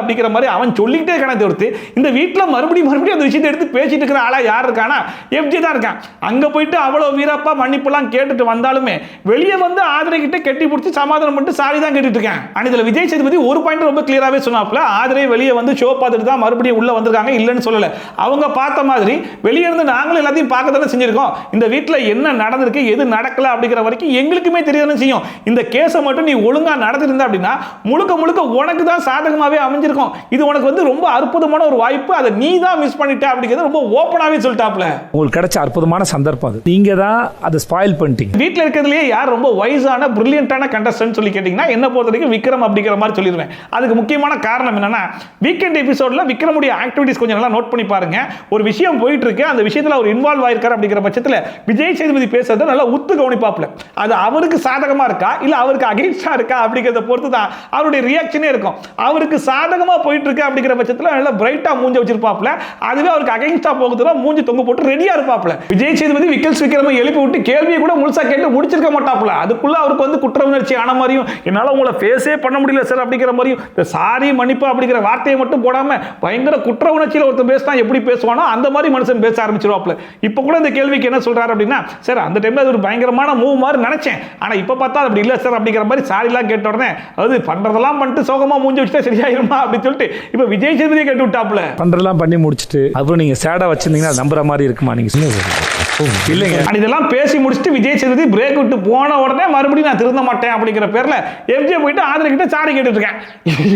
அப்படிங்கிற மாதிரி அவன் சொல்லிக்கிட்டே இருக்கானே தவிர்த்து இந்த வீட்டில் மறுபடியும் அந்த விஷயத்தை எடுத்து பேசிட்டு இருக்கிற ஆளா யார் இருக்கானா எஃப்ஜே தான் இருக்கான். அங்க போயிட்டு அவ்வளவு வீரப்பா மன்னிப்புலாம் கேட்டுட்டு வந்தாலுமே வெளியே வந்து ஆதரை கிட்ட கெட்டி பிடிச்சி சமாதானம் பண்ணிட்டு சாரி தான் கேட்டுட்டு இருக்கேன். இதுல விஜய் சேதுபதி ஒரு பாயிண்ட் ரொம்ப கிளியராகவே சொன்னாப்ல, ஆதரை வெளியே வந்து ஷோ பார்த்துட்டு தான் மறுபடியும் உள்ள வந்திருக்காங்க, இல்லைன்னு சொல்லல. அவங்க பார்த்த மாதிரி வெளியே இருந்து நாங்களும் எல்லாத்தையும் பார்க்க தானே செஞ்சிருக்கோம். இந்த வீட்டில் என்ன நடந்திருக்கு எது நடக்கல அப்படிங்கிற வரைக்கும் எங்களுக்குமே தெரியாதுன்னு செய்யும். இந்த கேஸை மட்டும் நீ ஒழுங்கா நடத்திருந்தா அப்படின்னா முழுக்க உனக்கு தான் சாதகமாகவே அமைஞ்சிருக்கும். இது உனக்கு வந்து ரொம்ப அற்புதமான ஒரு வாய்ப்பு, அதை நீ தான் மிஸ் பண்ணிட்ட அப்படிங்கிறது ரொம்ப ஓப்பனாகவே சொல்லிட்டாப்ல. உங்களுக்கு கிடைச்ச அற்புதமான சந்தர்ப்பம் அது, நீங்க தான் அதை ஸ்பாயில் பண்ணிட்டீங்க. வீட்டில் இருக்கிறதுலேயே யார் ரொம்ப வைஸான பிரில்லியண்டான கண்டஸ்டன்ட் சொல்லி கேட்டீங்கன்னா என்ன பொறுத்த வரைக்கும் விக்ரம் அப்படிங்கிற மாதிரி சொல்லிடுவேன். அதுக்கு முக்கியமான காரணம் என்னன்னா வீக்கெண்ட் எபிசோட்ல விக்ரமுடைய ஆக்டிவிட்டிஸ் கொஞ்சம் நல்லா நோட் பண்ணி பாருங்க. ஒரு விஷயம் போயிட்டு இருக்கு, அந்த விஷயத்துல அவர் இன்வால்வ் ஆயிருக்காரு அப்படிங்கிற பட்சத்தில் விஜய் சேதுபதி பேசுறதை நல்லா உத்து கவனிப்பாப்ல. அது அவருக்கு சாதகமா இருக்கா இல்ல அவருக்கு அகைன்ஸ்டா இருக்கா அப்படிங்கிறத பொறுத்து தான் அவருடைய ரியாக்ஷனே இருக்கும். அவருக்கு சாதகமா போயிட்டு இருக்கு அப்படிங்கிற பட்சத்தில் நல்லா பிரைட்டா மூஞ்ச வச்சிருப்பாப்ல, அதுவே அவருக்கு அகைன்ஸ்டா போகுதுன்னா மூஞ்சி தொங்க போட்டு ரெடியா இருப்பாப்ல. விஜய் சேதுபதி விக்ரமை எழுப்பி விட்டு கேள்வியை கூட முழுசா கேட்டு முடிச்சிருக்க மாட்டாப்ல. அதுக்குள்ள அவருக்கு வந்து குற்ற உணர்ச்சி ஆன மாதிரியும் என்னால உங்களை ஃபேஸே பண்ண முடியல சார் அப்படிங்கிற மாதிரியும் இந்த சாரி மன்னிப்பு அப்படிங்கிற வார்த்தையை மட்டும் போடாம பயங்கர குற்ற உணர்ச்சியில் ஒருத்தர் பேசினா எப்படி பேசுவானோ அந்த மாதிரி மனுஷன் பேச ஆரம்பிச்சிருவாப்ல. இப்போ கூட இந்த கேள்விக்கு என்ன சொல்றாரு அப்படின்னா சார் அந்த டைம்ல அது ஒரு பயங்கரமான மூவ் மாதிரி நினைச்சேன், ஆனா இப்ப பார்த்தா அப்படி இல்ல சார் அப்படிங்கிற மாதிரி சாரிலாம் கேட்ட உடனே அது பண்றதெல்லாம் பண்ணிட்டு சோகமா மூஞ்சி வச்சுட்டா சரியாயிருமா அப்படின்னு சொல்லிட்டு இப்ப விஜய் சேதுபதியை கேட்டு விட்டாப்ல. பண்றதெல்லாம் பண்ணி முடிச்சுட்டு அப்புறம் நீங்க சேடா வச்சிருந்தீங்கன்னா நம்புற மாதிரி இருக்குமா நீங்க இல்லைங்க. இதெல்லாம் பேசி முடிச்சுட்டு விஜய் சேதுபதி பிரேக் விட்டு போன உடனே மறுபடியும் நான் திருந்த மாட்டேன் அப்படிங்கிற பேர்ல எஃப்ஜே போயிட்டு ஆதரை கிட்ட சாரி கேட்டுட்டு இருக்கேன்.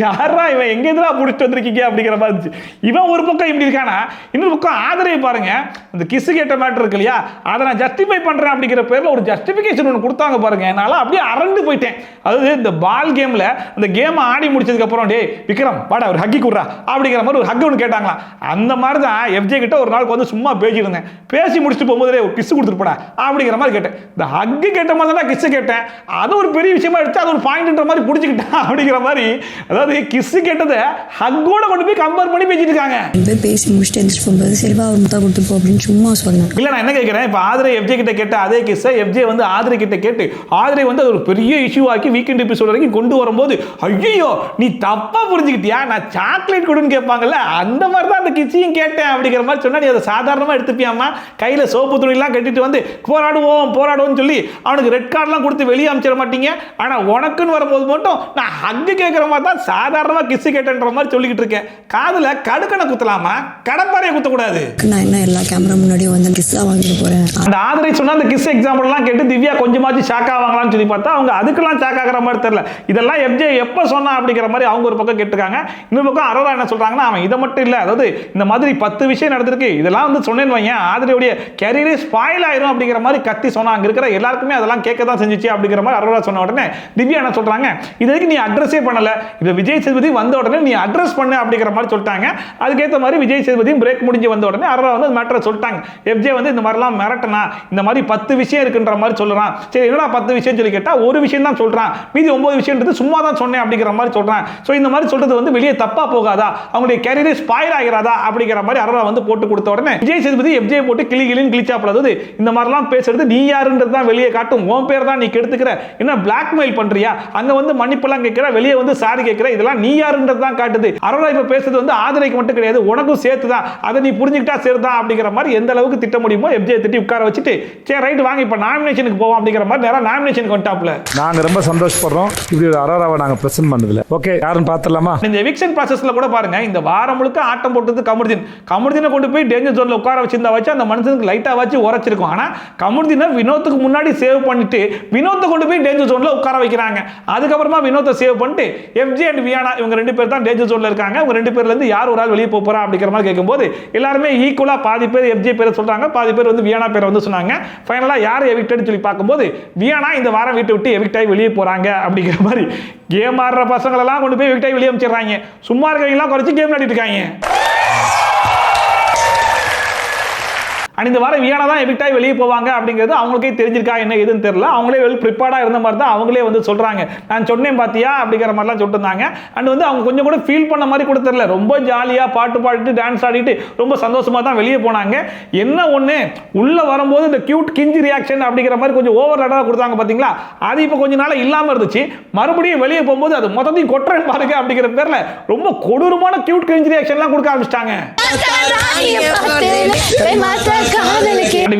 யாரா இவன் எங்க எதிரா பிடிச்சிட்டு வந்திருக்கீங்க அப்படிங்கிற மாதிரி இருந்துச்சு. இவன் ஒரு பக்கம் இப்படி இருக்கானா, இன்னொரு பக்கம் ஆதரையை பாருங்க. இந்த கிஸ் கேட்ட மேட்டர் இருக்கு இல்லையா, அதை நான் ஜஸ்டிஃபை பண்றேன் அப்படிங்கிற பேர்ல ஒரு ஜஸ்டிஃபிகேஷன் ஒன்று கொடுத்தாங்க பாருங்க. என்னால அப்படியே அரண்டு போயிட்டேன். அதாவது இந்த பால் கேம்ல இந்த கேம் ஆடி முடிச்சதுக்கு அப்புறம் டே விக்ரம் வாடா ஒரு ஹக்கி குடுறா அப்படிங்கிற மாதிரி ஒரு ஹக் ஒன்று கேட்டாங்களா, அந்த மாதிரி தான் எஃப்ஜே கிட்ட ஒரு நாளுக்கு வந்து சும்மா பேசியிருந்தேன். பேசி முடிச்சுட்டு போகும்போது ஒரு கிஸ் கொடுத்துருப்பா அப்படிங்கிற மாதிரி கேட்டேன். இந்த ஹக்கு கேட்ட மாதிரி தான் கிஸ் கேட்டேன், அது ஒரு பெரிய விஷயமா எடுத்து அது ஒரு பாயிண்ட்ன்ற மாதிரி பிடிச்சிக்கிட்டேன் அப்படிங்கிற மாதிரி. அதாவது கிஸ் கேட்டதை ஹக்கோட கொண்டு போய் கம்பேர் பண்ணி பேசிட்டு இருக்காங்க. பேசி முடிச்சுட்டு எந்திரிச்சு போகும்போது செல்வா அவர் முத்தா கொடுத்து போ அப்படின்னு சும்மா சொன்னேன். இல்ல நான் என்ன கேட்கிறேன், இப்ப ஆதரை எஃப்ஜே கிட்ட கேட்ட அதே கிஸ் எஃப்ஜே வந்து ஆதரை கிட்ட கேட்டு ஆதரை வந்து ஒரு பெரிய இஷ்யூ ஆக்கி வீக்கெண்ட் எபிசோட் வரைக்கும் கொண்டு வரும்போது ஐயோ நீ தப்பா புரிஞ்சுக்கிட்டியா, நான் சாக்லேட் கொடுன்னு கேட்பாங்கல்ல அந்த மாதிரி தான் அந்த கிஸ்ஸையும் கேட்டேன் அப்படிங்கிற மாதிரி சொன்னா நீ அதை சாதாரணமா எடுத்துப்பியாமா, கையில சோப்பு துணிலாம் கட்டிட்டு வந்து போராடுவோம் சொல்லி அவனுக்கு ரெட் கார்டெலாம் கொடுத்து வெளியே அனுப்பிச்சிட மாட்டீங்க. ஆனா உனக்குன்னு வரும்போது மட்டும் நான் ஹக்கு கேட்கிற மாதிரி தான் சாதாரணமா கிஸ் கேட்டேன்ற மாதிரி சொல்லிக்கிட்டு இருக்கேன். காதுல கடுக்கனை குத்தலாமா, கடப்பாறையை குத்தக்கூடாது. நான் என்ன எல்லா கேமரா முன்னாடியும் வந்து கிஸ்ஸா வாங்கிட்டு போறேன். அந்த ஆதரை சொன்னா அந்த கிஸ் எக்ஸாம்பிள்லாம் கேட்டு திவ்யா கொஞ்சமாச்சு ஷாக் ஆவாங்களான்னு சொல்லி பார்த்தா அவங்க அதுக்கெல்லாம் ஷாக் ஆகிற மாதிரி தெரியல. இதெல்லாம் எஃப்ஜே எப்ப சொன்னா அப்படிங்கிற மாதிரி அவங்க ஒரு பக்கம் கேட்டுருக்காங்க. இன்னொரு பக்கம் அரோரா என்ன சொல்றாங்கன்னா அவன் இதை மட்டும் இல்ல, அதாவது இந்த மாதிரி 10 விஷயம் நடந்திருக்கு, இதெல்லாம் வந்து சொன்னேன்னு வையன் ஆதரையுடைய கேரியரே கேரியரே ஸ்பாயில் ஆயிரும் அப்படிங்கிற மாதிரி கத்தி சொன்னா அங்க இருக்கிற எல்லாருக்குமே அதெல்லாம் கேட்க தான் செஞ்சுச்சு அப்படிங்கிற மாதிரி அரோரா சொன்ன உடனே திவ்யா என்ன சொல்றாங்க, இதுக்கு நீ அட்ரஸே பண்ணல, இப்ப விஜய் சேதுபதி வந்த உடனே நீ அட்ரஸ் பண்ணு அப்படிங்கிற மாதிரி சொல்லிட்டாங்க. அதுக்கேற்ற மாதிரி விஜய் சேதுபதி பிரேக் முடிஞ்சு வந்த உடனே அரோரா வந்து மேட்டரை சொல்லிட்டாங்க. எஃப்ஜே வந்து இந்த மாதிரிலாம் மிரட்டனா, இந்த மாதிரி 10 விஷயம் இருக்குன்ற மாதிரி சொல்றான். சரி என்னடா 10 விஷயம் சொல்லி கேட்டா ஒரு விஷயம் தான் சொல்றான், மீதி 9 விஷயம்ன்றது சும்மா தான் சொன்னேன் அப்படிங்கிற மாதிரி சொல்றான். சோ இந்த மாதிரி சொல்றது வந்து வெளியே தப்பா போகாதா, அவங்களுடைய கேரியரே ஸ்பாயில் ஆகிறாதா அப்படிங்கிற மாதிரி அரோரா வந்து போட்டு கொடுத்த உடனே விஜய் சேதுபதி எஃப்ஜே போட்டு கிளிகிளின்னு கிளிச்சாப்ல. அதாவது இந்த மாதிரிலாம் பேசுறது நீ யாருன்றது தான் வெளியே காட்டும், உன் பேர் தான் நீ கெடுத்துக்கிற, என்ன பிளாக்மெயில் பண்றியா, அங்க வந்து மன்னிப்பெல்லாம் கேட்கிற, வெளியே வந்து சாரி கேட்கிற, இதெல்லாம் நீ யாருன்றது தான் காட்டுது. அரோரா இப்ப பேசுறது வந்து ஆதரைக்கு மட்டும் கிடையாது, உனக்கும் சேர்த்து தான், அதை நீ புரிஞ்சுக்கிட்டா சேர்தான் அப்படிங்கிற மாதிரி எந்த அளவுக்கு திட்ட முடியுமோ எஃப்ஜே திட்டி உட்கார வச்சுட்டு சரி ரைட் வாங்க இப்ப நாமினேஷனுக்கு போவோம் அப்படிங்கிற மாதிரி நேரா நாமினேஷனுக்கு வந்துட்டாப்ல. நாங்க ரொம்ப சந்தோஷப்படுறோம் இப்படி ஒரு அரோராவை நாங்க பிரசன்ட் பண்ணதுல. ஓகே யாருன்னு பாத்துடலாமா? இந்த எவிக்ஷன் ப்ராசஸ்ல கூட பாருங்க, இந்த வாரம் முழுக்க ஆட்டம் போட்டது கமருதீனை கொண்டு போய் டேஞ்சர் ஜோன்ல உட்கார வச்சிருந்தா வச்சு அந்த மனுஷனுக்கு லைட்டா வச்சு உரைச்சிருக்கும். ஆனா கமருதீனை வினோத்துக்கு முன்னாடி சேவ் பண்ணிட்டு வினோத்தை கொண்டு போய் டேஞ்சர் ஜோன்ல உட்கார வைக்கிறாங்க. அதுக்கப்புறமா வினோத்தை சேவ் பண்ணிட்டு எஃப்ஜே அண்ட் வியானா இவங்க 2 பேர் தான் டேஞ்சர் ஜோன்ல இருக்காங்க. இவங்க 2 பேர்ல இருந்து யார் ஒரு ஆள் வெளியே போறா அப்படிங்கிற மாதிரி கேட்கும்போது எல்லாருமே ஈக்குவலா பாதி பேர் எஃப்ஜே பேரை சொல்றாங்க, பாதி பேர் வந்து வியானா பேரை வந்து சொன்னாங்க. ஃபைனலா யார் எவிக்டட்னு சொல்லி பார்க்கும்போது வியானா இந்த வாரம் வீட்டை விட்டு எவிக்ட் ஆகி வெளியே போறாங்க அப்படிங்கிற மாதிரி கேம் ஆடுற பசங்களெல்லாம் கொண்டு போய் எவிக்ட் ஆகி வெளியே அமைச்சிடுறாங்க. சும்மா இருக்கவங்கலாம் குறைச்சி கேம் விளையாடிட்டு இருக்காங்க. இந்த வாரம் வியானா தான் எவிக்ட் ஆகி வெளியே போவாங்க அப்படிங்கிறது அவங்களுக்கே தெரிஞ்சிருக்கா என்ன எதுன்னு தெரியல. அவங்களே வெல் ப்ரிப்பேர்டா இருந்த மாதிரி தான் அவங்களே வந்து சொல்றாங்க. நான் சொன்னேன் பாத்தியா அப்படிங்கிற மாதிரிலாம் சொல்லிட்டு இருந்தாங்க. அண்ட் வந்து அவங்க கொஞ்சம் கூட ஃபீல் பண்ண மாதிரி கூட தெரியல, ரொம்ப ஜாலியா பாட்டு பாடிட்டு டான்ஸ் ஆடிட்டு ரொம்ப சந்தோஷமா தான் வெளியே போனாங்க. என்ன ஒண்ணு உள்ள வரும்போது இந்த கியூட் கிஞ்சி ரியாக்ஷன் அப்படிங்கிற மாதிரி கொஞ்சம் ஓவர்லாடா கொடுத்தாங்க பாத்தீங்களா, அது இப்போ கொஞ்ச நாள் இல்லாம இருந்துச்சு. மறுபடியும் வெளியே போகும்போது அது மொத்தத்தையும் கொட்டுறேன் பாருங்க அப்படிங்கிற பேர்ல ரொம்ப கொடூரமான கியூட் கிஞ்சி ரியாக்ஷன்லாம் கொடுக்க ஆரம்பிச்சிட்டாங்க.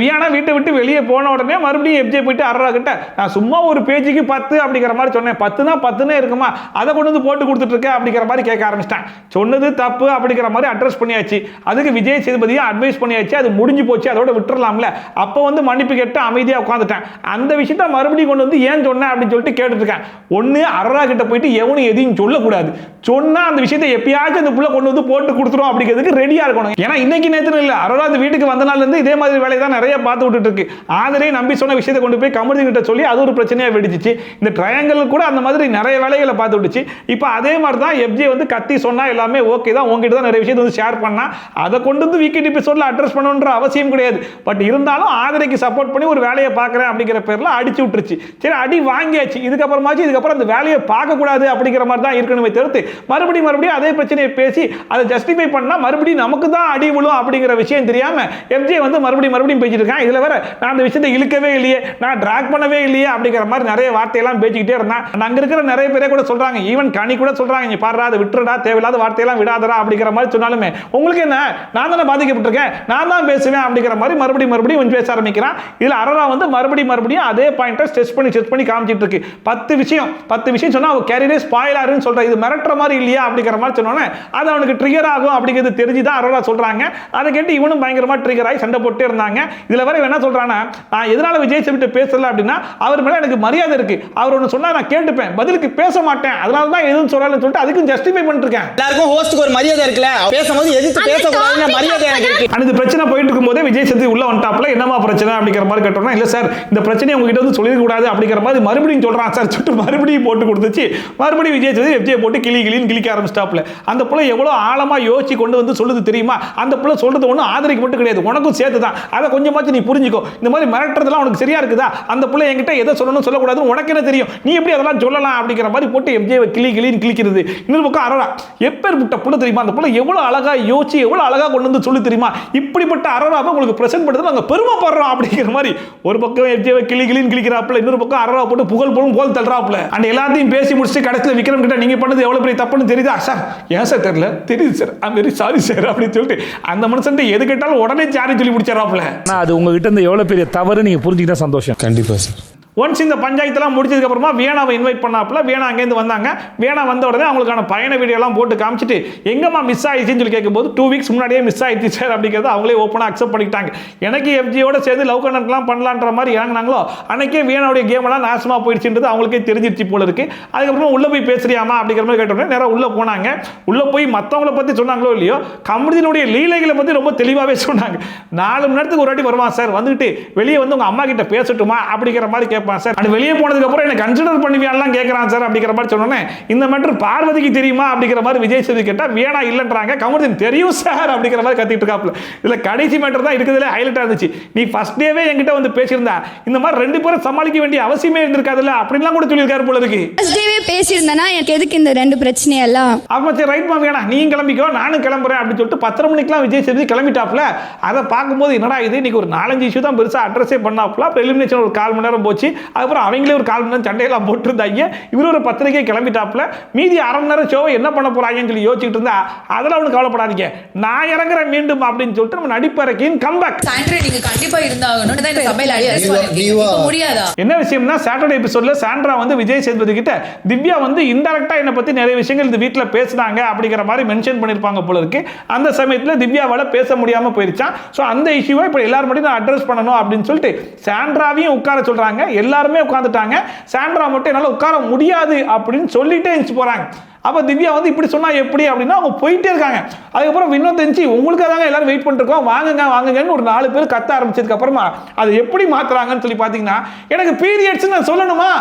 வியானா வீட்டை விட்டு வெளியே போன உடனே மறுபடியும் எஃப்ஜே போயிட்டு அரோரா கிட்ட நான் சும்மா ஒரு பேஜுக்கு 10 அப்படிங்கிற மாதிரி சொன்னேன், 10னா 10னே இருக்குமா, அதை கொண்டு வந்து போட்டு கொடுத்துட்டு இருக்க அப்படிங்கிற மாதிரி கேட்க ஆரம்பிச்சிட்டான். சொன்னது தப்பு அப்படிங்கிற மாதிரி அட்ரஸ் பண்ணியாச்சு. அதுக்கு விஜய் சேதுபதியை அட்வைஸ் பண்ணியாச்சு, அது முடிஞ்சு போச்சு, அதோட விட்டுறலாம்ல. அப்போ வந்து மன்னிப்பு கேட்டு அமைதியா உட்காந்துட்டேன். அந்த விஷயத்த மறுபடியும் கொண்டு வந்து ஏன் சொன்ன அப்படின்னு சொல்லிட்டு கேட்டுட்டு இருக்கேன். ஒன்னு அரோரா கிட்ட போயிட்டு எவனும் எதையும் சொல்லக்கூடாது, சொன்னா அந்த விஷயத்தை எப்பயாச்சும் அந்த புள்ள கொண்டு வந்து போட்டு கொடுத்துரும் அப்படிங்கிறதுக்கு ரெடியா இருக்கணும். ஏன்னா இன்னைக்கு நேத்து இல்ல, அரோரா அந்த வீட்டுக்கு வந்த நாள்ல இருந்து இதே மாதிரி வேலையை தான் நிறைய பார்த்து விட்டுட்டு இருக்கு. ஆதரே நம்பி சொன்ன விஷயத்தை கொண்டு போய் கமருதீன் கிட்ட சொல்லி அது ஒரு பிரச்சனையா வெடிச்சிச்சு. இந்த ட்ரையாங்கிள் கூட அந்த மாதிரி நிறைய வேலைகளை பார்த்து விட்டுச்சு. இப்போ அதே மாதிரி தான் எஃப்ஜே வந்து கத்தி சொன்னா எல்லாமே ஓகே தான், உங்ககிட்ட தான் நிறைய விஷயத்தை வந்து ஷேர் பண்ணா, அதை கொண்டு வந்து வீக்கெண்ட் எபிசோட்ல அட்ரஸ் பண்ணணுன்ற அவசியம் கிடையாது. பட் இருந்தாலும் ஆதரைக்கு சப்போர்ட் பண்ணி ஒரு வேலையை பார்க்குறேன் அப்படிங்கிற பேர்ல அடிச்சு விட்டுருச்சு. சரி அடி வாங்கியாச்சு, இதுக்கப்புறம் அந்த வேலையை பார்க்க கூடாது அப்படிங்கிற மாதிரி தான் இருக்கணுமே தவிர்த்து மறுபடியும் அதே பிரச்சனையை பேசி அதை ஜஸ்டிஃபை பண்ணா மறுபடியும் நமக்கு தான் அடி விழும் அப்படிங்கிற விஷயம் தெரியாம எஃப்ஜே வந்து மறுபடியும் பேசிட்டு இருக்கான். இதுல வேற நான் அந்த விஷயத்தை இழுக்கவே இல்லையே, நான் டிராக் பண்ணவே இல்லையே அப்படிங்கிற மாதிரி நிறைய வார்த்தையெல்லாம் பேசிக்கிட்டே இருந்தான். அங்க இருக்கிற நிறைய பேரே கூட சொல்றாங்க, ஈவன் கனி கூட சொல்றாங்க, நீ பாடுறா அதை விட்டுறடா, தேவையில்லாத வார்த்தையெல்லாம் விடாதடா அப்படிங்கிற மாதிரி சொன்னாலுமே உங்களுக்கு என்ன, நான் தானே பாதிக்கப்பட்டிருக்கேன், நான் தான் பேசுவேன் அப்படிங்கிற மாதிரி மறுபடியும் கொஞ்சம் பேச ஆரம்பிக்கிறான். இதுல அரோரா வந்து மறுபடியும் அதே பாயிண்டை ஸ்ட்ரெஸ் பண்ணி காமிச்சிட்டு இருக்கு. 10 விஷயம் சொன்னா அவ கேரியரே ஸ்பாயில் ஆகுன்னு சொல்ற, இது மிரட்டுற மாதிரி இல்லையா அப்படிங்கிற மாதிரி சொன்னோன்னே அது அவனுக்கு ட்ரிகர் ஆகும் அப்படிங்கிறது தெரிஞ்சுதான் அரோரா சொல்றாங்க. அதை கேட்டு இவனும் பயங்கரமா ட்ரிகர் ஆகி சண்டை போட்டே இருந்தாங்க. இதுல வர என்ன சொல்றானா, நான் எதனால விஜய் சேதுபதி பேசல அப்படின்னா அவர் மேல எனக்கு மரியாதை இருக்கு, அவர் ஒன்னு சொன்னா நான் கேட்டுப்பேன், பதிலுக்கு பேச மாட்டேன், அதனால தான் எதுவும் சொல்லலன்னு சொல்லிட்டு அதுக்கு ஜஸ்டிஃபை பண்ணிட்டு இருக்கேன். எல்லாருக்கும் ஹோஸ்ட்க்கு ஒரு மரியாதை இருக்குல, பேசும்போது எதிர்த்து பேசக்கூடாதுன்னு மரியாதை எனக்கு இருக்கு. அந்த பிரச்சனை போயிட்டு இருக்கும்போதே விஜய் சேதுபதி உள்ள வந்துட்டாப்ல, என்னமா பிரச்சனை அப்படிங்கிற மாதிரி கேட்டோம்னா, இல்ல சார் இந்த பிரச்சனையை உங்ககிட்ட வந்து சொல்லிட கூடாது அப்படிங்கிற மாதிரி மறுபடியும் சொல்றான் சார் சொல்லிட்டு மறுபடியும் போட்டு கொடுத்துச்சு. மறுபடியும் விஜய் சேதுபதி எஃப்ஜே போட்டு கிளின்னு கிளிக்க ஆரம்பிச்சிட்டாப்ல. அந்த புள்ள எவ்வளவு ஆழமா யோசிச்சு கொண்டு வந்து சொல்லுது தெரியுமா, அந்த புள்ள சொல்றது ஒன்றும் ஆதரிக்கு மட்டும் கிடையாது, உனக்கும் சேர்த்து தான், அதை கொஞ்சமாச்சும் நீ புரிஞ்சுக்கோ. இந்த மாதிரி மிரட்டுறதுலாம் உனக்கு சரியா இருக்குதா, அந்த புள்ள என்கிட்ட எதை சொல்லணும் சொல்லக்கூடாதுன்னு உனக்கு என்ன தெரியும், நீ எப்படி அதெல்லாம் சொல்லலாம் அப்படிங்கிற மாதிரி போட்டு எஃப்ஜேவை கிளின்னு கிளிக்கிறது. இன்னொரு பக்கம் அரோரா எப்பேற்பட்ட புள்ள தெரியுமா, அந்த புள்ள எவ்வளவு அழகா யோசிச்சு எவ்வளவு அழகா கொண்டு வந்து சொல்லி தெரியுமா, இப்படிப்பட்ட அரோராவை உங்களுக்கு பிரசன்ட் பண்ணுறது நாங்கள் பெருமைப்படுறோம் அப்படிங்கிற மாதிரி ஒரு பக்கம் எஃப்ஜேவை கிளின்னு கிளிக்கிறாப்புல, இன்னொரு பக்கம் அரோரா போட்டு புகழ் தள்ளுறாப்புல. அண்ட் எல்லாத்தையும் பேசி முடிச்சுட்டு கடைசியில் விக்ரம் கிட்ட நீங்க பண்ணது எவ்வளவு பெரிய தப்புன்னு தெரியுதா சார், ஏன் சார் தெரியல, தெரியுது sir, I'm very sorry sir அப்படின்னு சொல்லிட்டு அந்த மனுஷன் எது கேட்டாலும் உடனே சாரி சொல்லி முடிச்சிடறாப்புல. அது உங்ககிட்ட இருந்து எவ்வளவு பெரிய தவறு நீங்க புரிஞ்சுக்கிட்டா சந்தோஷம். கண்டிப்பா சார். ஒன்ஸ் இந்த பஞ்சாயத்தெல்லாம் முடிச்சதுக்கு அப்புறமா வியனாவை இன்வைட் பண்ணாப்புல வியனா அங்கேருந்து வந்தாங்க. வியனா வந்த உடனே அவங்களுக்கான பயண வீடியோ எல்லாம் போட்டு காமிச்சிட்டு எங்கம்மா மிஸ் ஆயிடுச்சுன்னு சொல்லி கேட்கும்போது 2 வீக்ஸ் முன்னாடியே மிஸ் ஆயிடுச்சு சார் அப்படிங்கிறத அவங்களே ஓப்பனாக அக்செப்ட் பண்ணிக்கிட்டாங்க. எனக்கு எஃப்ஜியோட சேர்ந்து லவ் கண்டென்ட்லாம் பண்ணலான்ற மாதிரி இறங்கினாங்களோ அன்னைக்கே வியனாவுடைய கேம் எல்லாம் நாசமாக போயிடுச்சுன்றது அவங்களுக்கே தெரிஞ்சிருச்சு போல இருக்கு. அதுக்கப்புறம் உள்ள போய் பேசுறியாமா அப்படிங்கிற மாதிரி கேட்டோன்னே நேரம் உள்ள போனாங்க. உள்ள போய் மற்றவங்கள பற்றி சொன்னாங்களோ இல்லையோ கமருதீனுடைய லீலைகளை பற்றி ரொம்ப தெளிவாகவே சொன்னாங்க. 4 மணி நேரத்துக்கு ஒரு வாட்டி வருவான் சார், வந்துட்டு வெளியே வந்து உங்க அம்மா கிட்ட பேசட்டுமா அப்படிங்கிற மாதிரி கேட்பான் சார். அது வெளியே போனதுக்கு அப்புறம் என்ன கன்சிடர் பண்ணுவியான்லாம் கேட்கறான் சார் அப்படிங்கிற மாதிரி சொன்னோன்னே இந்த மேட்டர் பார்வதிக்கு தெரியுமா அப்படிங்கிற மாதிரி விஜய் சேதுபதி கேட்டா வியனா இல்லன்றாங்க. கமருதீன் தெரியும் சார் அப்படிங்கிற மாதிரி கத்திட்டு இருக்காப்ல. இதுல கடைசி மேட்டர் தான் இருக்குதுல ஹைலைட்டா இருந்துச்சு. நீ ஃபர்ஸ்ட் டேவே என்கிட்ட வந்து பேசியிருந்தா இந்த மாதிரி 2 பேரும் சமாளிக்க வேண்டிய அவசியமே இருந்திருக்காதுல்ல அப்படின்லாம் கூட சொல்லியிருக்காரு போல இருக்கு. ஃபர்ஸ்ட் டேவே பேசியிருந்தேனா எனக்கு எதுக்கு இந்த 2 பிரச்சனையெல்லாம்? அப்ப சரி ரைட் மா வேணா நீ கிளம்பிக்கோ நானும் கிளம்புறேன் அப்படின்னு சொல்லிட்டு 10:30 மணிக்கெல்லாம் விஜய் சேதுபதி கிளம்பிட்டாப்ல. அதை பார்க்கும்போது என்னடா இது இன்னைக்கு ஒரு 4-5 இஷ்யூ தான் பெருசா அட்ரஸே பண்ணாப்ல. அப்புறம் எலிமினேஷன் ஒரு 1/4 மணி நேரம் போச்சு. அதுக்கப்புறம் அவங்களே ஒரு 1/4 மணி நேரம் சண்டையெல்லாம் போட்டுருந்தாங்க. இவரு ஒரு 10:30 கிளம்பிட்டாப்ல. மீதி 1/2 மணி நேரம் ஷோவை என்ன பண்ண போறாங்கன்னு சொல்லி யோசிச்சுட்டு இருந்தா அதெல்லாம் ஒன்றும் கவலைப்படாதீங்க, நான் இறங்குறேன் மீண்டும் அப்படின்னு சொல்லிட்டு நம்ம நடிப்பறக்கின் கம்பேக். சாண்ட்ரா நீங்க கண்டிப்பா இருந்தாகணும் தான் இந்த சபையில அட்ரஸ் பண்ணி முடியாதா? என்ன விஷயம்னா சாட்டர்டே எபிசோட்ல சாண்ட்ரா வந்து விஜய் சேதுபதி கிட்ட திவ்யா வந்து இன்டைரக்டா என்ன பத்தி நிறைய விஷயங்கள் இந்த வீட்டில் பேசுனாங்க அப்படிங்கிற மாதிரி மென்ஷன் பண்ணிருப்பாங்க போல இருக்கு. அந்த சமயத்தில் திவ்யாவால பேச முடியாம போயிருச்சான். ஸோ அந்த இஷ்யூவை இப்போ எல்லாரும் மட்டும் நான் அட்ரஸ் பண்ணணும் அப்படின்னு சொல்லிட்டு சாண்ட்ராவையும் உட்கார சொல்றாங்க. எல்லாருமே உட்காந்துட்டாங்க. சாண்ட்ரா மட்டும் என்னால் உட்கார முடியாது அப்படின்னு சொல்லிட்டே இருந்துச்சு போறாங்க. அப்போ திவ்யா வந்து இப்படி சொன்னா எப்படி அப்படின்னா அவங்க போயிட்டே இருக்காங்க. அதுக்கப்புறம் வினோத் தெரிஞ்சு உங்களுக்கு தாங்க எல்லாரும் வெயிட் பண்ணிருக்கோம் வாங்குங்கன்னு ஒரு 4 பேர் கத்த ஆரம்பிச்சதுக்கு அப்புறமா அதை எப்படி மாத்துறாங்கன்னு சொல்லி பார்த்தீங்கன்னா எனக்கு பீரியட்ஸ் நான் சொல்லணுமா,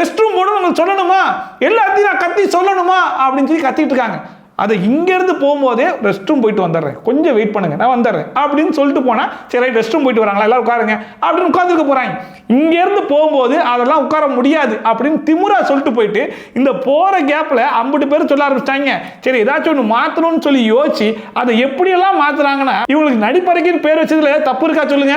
ரெஸ்ட் ரூம் போடணும் சொல்லணுமா, எல்லாத்தையும் நான் கத்தி சொல்லணுமா அப்படின்னு சொல்லி கத்திட்டு இருக்காங்க. அதை இங்கேருந்து போகும்போதே ரெஸ்ட் ரூம் போயிட்டு வந்துடுறேன், கொஞ்சம் வெயிட் பண்ணுங்க நான் வந்துடுறேன் அப்படின்னு சொல்லிட்டு போனால் சரி ரெஸ்ட் ரூம் போயிட்டு வராங்களா எல்லாரும் உட்காருங்க அப்படின்னு உட்காந்துருக்க போகிறாங்க. இங்கேருந்து போகும்போது அதெல்லாம் உட்கார முடியாது அப்படின்னு திமுறா சொல்லிட்டு போயிட்டு இந்த போகிற கேப்பில் 50 பேர் சொல்ல ஆரம்பிச்சிட்டாங்க. சரி ஏதாச்சும் ஒன்று மாற்றணும்னு சொல்லி யோசிச்சு அதை எப்படியெல்லாம் மாற்றுறாங்கன்னா இவங்களுக்கு நடிப்பறைக்குன்னு பேர் வச்சதுல தப்பு இருக்கா சொல்லுங்க.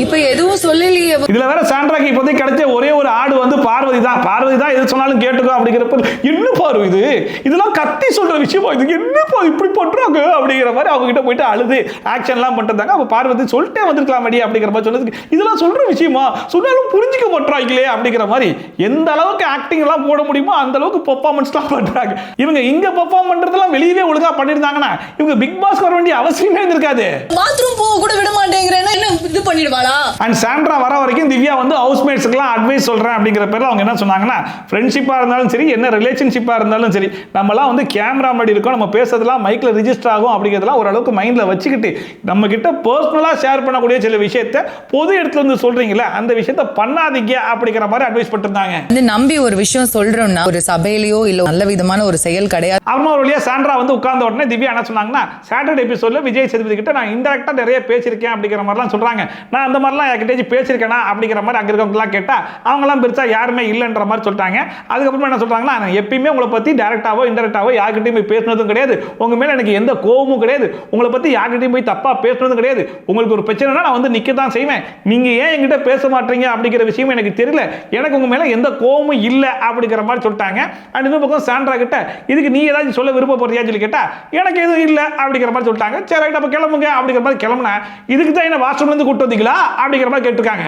இப்ப எதுவும் சொல்லலையே. இதுல வேற சாண்ட்ராக்கு இப்போதைக்கு கிடைச்ச ஒரே ஒரு ஆடு வந்து பார்வதி தான் எது சொன்னாலும் கேட்டுக்கோ அப்படிங்கிறப்ப என்ன பார்வதி இது இதெல்லாம் கத்தி சொல்ற விஷயமா இது என்னப்பா இப்படி பண்றாங்க அப்படிங்கிற மாதிரி அவங்க கிட்ட போயிட்டு அழுது ஆக்ஷன்லாம் பண்ணிட்டாங்க. அப்ப பார்வதி சொல்லிட்டே வந்திருக்கலாம் அடி அப்படிங்கிற மாதிரி சொன்னதுக்கு இதெல்லாம் சொல்ற விஷயமா சொன்னாலும் புரிஞ்சுக்க மாட்டாங்களே அப்படிங்கிற மாதிரி எந்த அளவுக்கு ஆக்டிங் எல்லாம் போட முடியுமோ அந்த அளவுக்கு பெர்ஃபார்மன்ஸ்லாம் பண்றாங்க. இவங்க இங்க பெர்ஃபார்ம் பண்றதெல்லாம் வெளியவே ஒழுங்கா பண்ணிருந்தாங்கன்னா இவங்க பிக் பாஸ் வர வேண்டிய அவசியமே இருந்திருக்காது. பாத்ரூம் போக கூட விட மாட்டேங்கிறேன்னா என்ன இது பண்ணிடுவாளா? அண்ட் சாண்ட்ரா வர வரைக்கும் திவ்யா வந்து ஹவுஸ்மேட்ஸ்க்குலாம் அட்வைஸ் சொல்றேன் அப்படிங்கிற பேர்ல அவங்க என்ன சொன்னாங்கன்னா ஃப்ரெண்ட்ஷிப்பா இருந்தாலும் சரி என்ன ரிலேஷன்ஷிப்பா இருந்தாலும் சரி நம்மலாம் வந்து கேமரா முன்னாடி இருக்கோம், நம்ம பேசுறதுலாம் மைக்ல ரிஜிஸ்டர் ஆகும் அப்படிங்கிறதுலாம் ஓரளவுக்கு மைண்ட்ல வச்சுக்கிட்டு நம்ம கிட்ட பர்சனலா ஷேர் பண்ணக்கூடிய சில விஷயத்தை பொது இடத்துல வந்து சொல்றீங்களா அந்த விஷயத்தை பண்ணாதீங்க அப்படிங்கிற மாதிரி அட்வைஸ் பண்ணிருந்தாங்க. வந்து நம்பி ஒரு விஷயம் சொல்றோம்னா ஒரு சபையிலயோ இல்ல நல்ல விதமான ஒரு செயல் கிடையாது. அப்புறமா ஒரு வழியா சாண்ட்ரா வந்து உட்கார்ந்த உடனே திவ்யா என்ன சொன்னாங்கன்னா சாட்டர்டே எபிசோட்ல விஜய் சேதுபதி கிட்ட நான் இன்டெரக்டா நிறைய பேசியிருக்கேன் அப்படிங்கிற மாதிரிலாம் சொல்றாங்க. நான் அந்த மாதிரிலாம் யார்கிட்டயும் பேசியிருக்கேனா அப்படிங்கிற மாதிரி அங்க இருக்கவங்கலாம் கேட்டா அவங்கலாம் பெருசா யாருமே இல்லைன்ற மாதிரி சொல்லிட்டாங்க. அதுக்கப்புறமா என்ன சொல்றாங்கன்னா நான் எப்பயுமே உங்களை பத்தி டைரக்டாவோ இன்டெரக்டாவோ யார்கிட்டயும் போய் பேசுனதும் கிடையாது, உங்க மேல எனக்கு எந்த கோபமும் கிடையாது, உங்களை பத்தி யார்கிட்டயும் போய் தப்பா பேசுனதும் கிடையாது. உங்களுக்கு ஒரு பிரச்சனைனா நான் வந்து நிக்க தான் செய்வேன், நீங்க ஏன் என்கிட்ட பேச மாட்டீங்க அப்படிங்கிற விஷயம் எனக்கு தெரியல, எனக்கு உங்க மேல எந்த கோபமும் இல்லை அப்படிங்கிற மாதிரி சொல்லிட்டாங்க. அண்ட் இன்னொரு பக்கம் சாண்ட்ரா கிட்ட இதுக்கு நீ ஏதாச்சும் சொல்ல விருப்பப்படுறியான்னு சொல்லி கேட்டா எனக்கு எதுவும் இல்லை அப்படிங்கிற மாதிரி சொல்லிட்டாங்க. சரி ரைட் அப்ப கிளம்புங்க அப்படிங்கிற மாதிரி கிளம்புனா இதுக்கு தான் என்ன வாஷ்ரூம்ல இருந்து கூட்டு வந்தீங்களா அப்படிங்கிற மாதிரி கேட்டிருக்காங்க.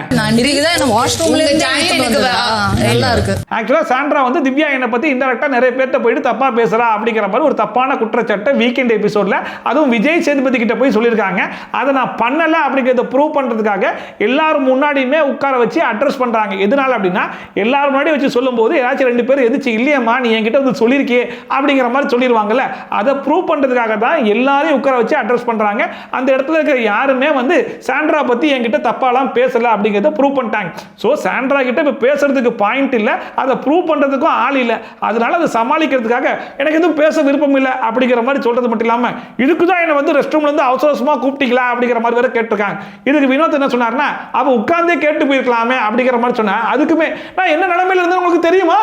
ஆக்சுவலா சாண்ட்ரா வந்து திவ்யா என்ன பத்தி இன்டெரக்டா நிறைய பேர்ட்ட போயிட்டு தப்பா பேசுறா அப்படிங்கிற மாதிரி ஒரு தப்பான குற்றச்சாட்டை வீக்கெண்ட் எபிசோட்ல அதுவும் விஜய் சேதுபதி கிட்ட போய் சொல்லியிருக்காங்க. அதை நான் பண்ணல அப்படிங்கிறத ப்ரூவ் பண்றதுக்காக எல்லாரும் முன்னாடியுமே உட்கார வச்சு அட்ரஸ் பண்றாங்க. எதனால அப்படின்னா எல்லாரும் முன்னாடி வச்சு சொல்லும் போது ஏதாச்சும் 2 பேர் எதிர்த்து இல்லையம்மா நீ என்கிட்ட வந்து சொல்லியிருக்கே அப்படிங்கிற மாதிரி சொல்லிடுவாங்கல்ல, அதை ப்ரூவ் பண்றதுக்காக தான் எல்லாரையும் உட்கார வச்சு அட்ரஸ் பண்றாங்க. அந்த இடத்துல இருக்கிற யாருமே வந்து சாண்ட்ரா பத்தி என்கிட்ட தப்பாலாம் பேசல அப்படிங்கிறத ப்ரூவ் பண்ணிட்டாங்க. ஸோ சாண்ட்ரா கிட்ட இப்போ பேசுறதுக்கு பாயிண்ட் இல்லை, அதை ப்ரூவ் பண்றதுக்கும் ஆள் இல்லை, அதனால அதை சமாளிக்கிறதுக்காக எனக்கு எதுவும் பேச விருப்பம் இல்லை அப்படிங்கிற மாதிரி சொல்றது மட்டும் இல்லாம இதுக்கு தான் என்ன வந்து ரெஸ்ட் ரூம்ல இருந்து அவசரமா கூப்பிட்டீங்களா அப்படிங்கிற மாதிரி வேற கேட்டிருக்காங்க. இதுக்கு வினோத் என்ன சொன்னார்னா அவ உட்கார்ந்தே கேட்டு போயிருக்கலாமே அப்படிங்கிற மாதிரி சொன்னா அதுக்குமே நான் என்ன நிலைமையில இருந்தா உங்களுக்கு தெரியுமா,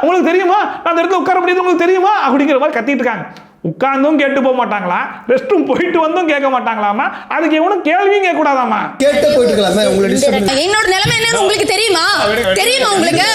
உங்களுக்கு தெரியுமா நான் அந்த இடத்துல உட்கார முடியாது உங்களுக்கு தெரியுமா அப்படிங்கிற மாதிரி கத்திட்டு இருக்காங்க. உட்கார்ந்தும் கேட்டு போக மாட்டாங்களா, ரெஸ்ட் ரூம் போயிட்டு வந்தும் கேட்க மாட்டாங்களாமா, அதுக்கு எவனும் கேள்வியும் கேட்க கூடாதாமா. கேட்டு போயிட்டு இருக்கலாமே, உங்களை டிஸ்டர்ப் என்னோட நிலைமை என்னன்னு உங்களுக்கு தெரியுமா உங்களுக்கு?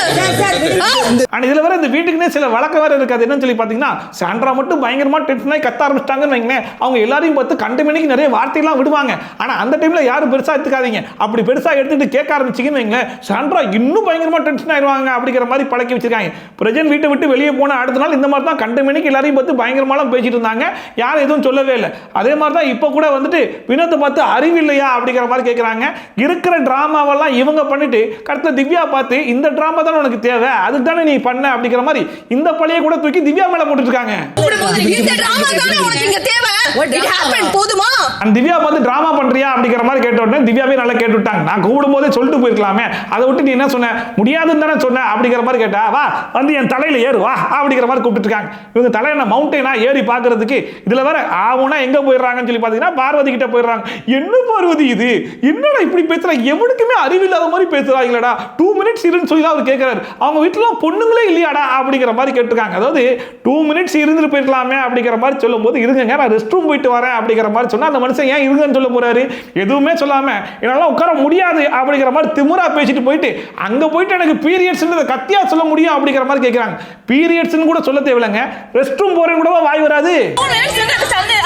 ஆனா இதுல வேற இந்த வீட்டுக்குனே சில வழக்கம் வேற இருக்காது. என்னன்னு சொல்லி பாத்தீங்கன்னா, சாண்ட்ரா மட்டும் பயங்கரமா டென்ஷன் ஆகி கத்த ஆரம்பிச்சிட்டாங்கன்னு வைங்களேன், அவங்க எல்லாரையும் பார்த்து கண்டமேனிக்கு நிறைய வார்த்தையெல்லாம் விடுவாங்க. ஆனா அந்த டைம்ல யாரும் பெருசா எடுத்துக்காதீங்க. அப்படி பெருசா எடுத்துட்டு கேட்க ஆரம்பிச்சிங்கன்னு வைங்களேன், சாண்ட்ரா இன்னும் பயங்கரமா டென்ஷன் ஆயிடுவாங்க அப்படிங்கிற மாதிரி பழக்கி வச்சிருக்காங்க. பிரஜன் வீட்டை விட்டு வெளியே போன அடுத்த நாள் இந்த மாதிரி தான் கண்டமேனிக்கு எல்லாரையும் பார்த்து பயங்கரமாலாம் பேசிட்டு இருந்தாங்க. யாரும் எதுவும் சொல்லவே இல்லை. அதே மாதிரி தான் இப்போ கூட வந்துட்டு வினோத்தை பார்த்து அறிவில்லையா அப்படிங்கிற மாதிரி கேட்குறாங்க. இருக்கிற டிராமாவெல்லாம் இவங்க பண்ணிட்டு கடுத்த திவ்யா பார்த்து இந்த டிராமா தானே உனக்கு தேவை, அதுக்கு தானே நீ பண்ண அப்படிங்கிற மாதிரி இந்த பழைய கூட தூக்கி திவ்யா மேல போட்டுட்டு இருக்காங்க. போதுமா திவ்யா பார்த்து டிராமா பண்றியா அப்படிங்கிற மாதிரி கேட்ட உடனே திவ்யாவே நல்லா கேட்டு விட்டாங்க. நான் கூப்பிடும் போதே சொல்லிட்டு போயிருக்கலாமே, அதை விட்டு நீ என்ன சொன்ன, முடியாதுன்னு தானே சொன்ன அப்படிங்கிற மாதிரி கேட்டா, வா வந்து என் தலையில ஏறு வா அப்படிங்கிற மாதிரி கூப்பிட்டு இருக்காங்க. இவங்க தலையில மவுண்டனா ஏறி பாக்குறதுக்கு இதுல வேற ஆவுனா எங்க போயிடுறாங்கன்னு சொல்லி பாத்தீங்கன்னா பார்வதி கிட்ட போயிடுறாங்க. என்ன பார்வதி இது, என்னடா இப்படி பேசுற, எவனுக்குமே அறிவில்லாத மாதிரி பேசுறாங்களடா, 2 மினிட்ஸ் இருன்னு சொல்லி அவர் கேட்கிறாரு. அவங்க வீட்டுல பொண்ணுங்களே இல்லையாடா அப்படிங்கிற மாதிரி கேட்டிருக்காங்க. அதாவது 2 மினிட்ஸ் இருந்துட்டு போயிருக்கலாமே அப்படிங்கிற மாதிரி சொல்லும் போது, இருங்க நான் ரெஸ்ட் ரூம் போயிட்டு வரேன் அப்படிங்கிற மாதிரி சொன்னா அந்த மனுஷன் ஏன் இருங்கன்னு சொல்ல போறாரு, எதுவுமே சொல்லாம என்னால உட்கார முடியாது அப்படிங்கிற மாதிரி திமிரா பேசிட்டு போயிட்டு அங்க போயிட்டு எனக்கு பீரியட்ஸ் கத்தியா சொல்ல முடியும் அப்படிங்கிற மாதிரி கேட்கிறாங்க. பீரியட்ஸ் கூட சொல்ல தேவையில்லைங்க, ரெஸ்ட் ரூம் போறேன்னு கூட வாய் வராது.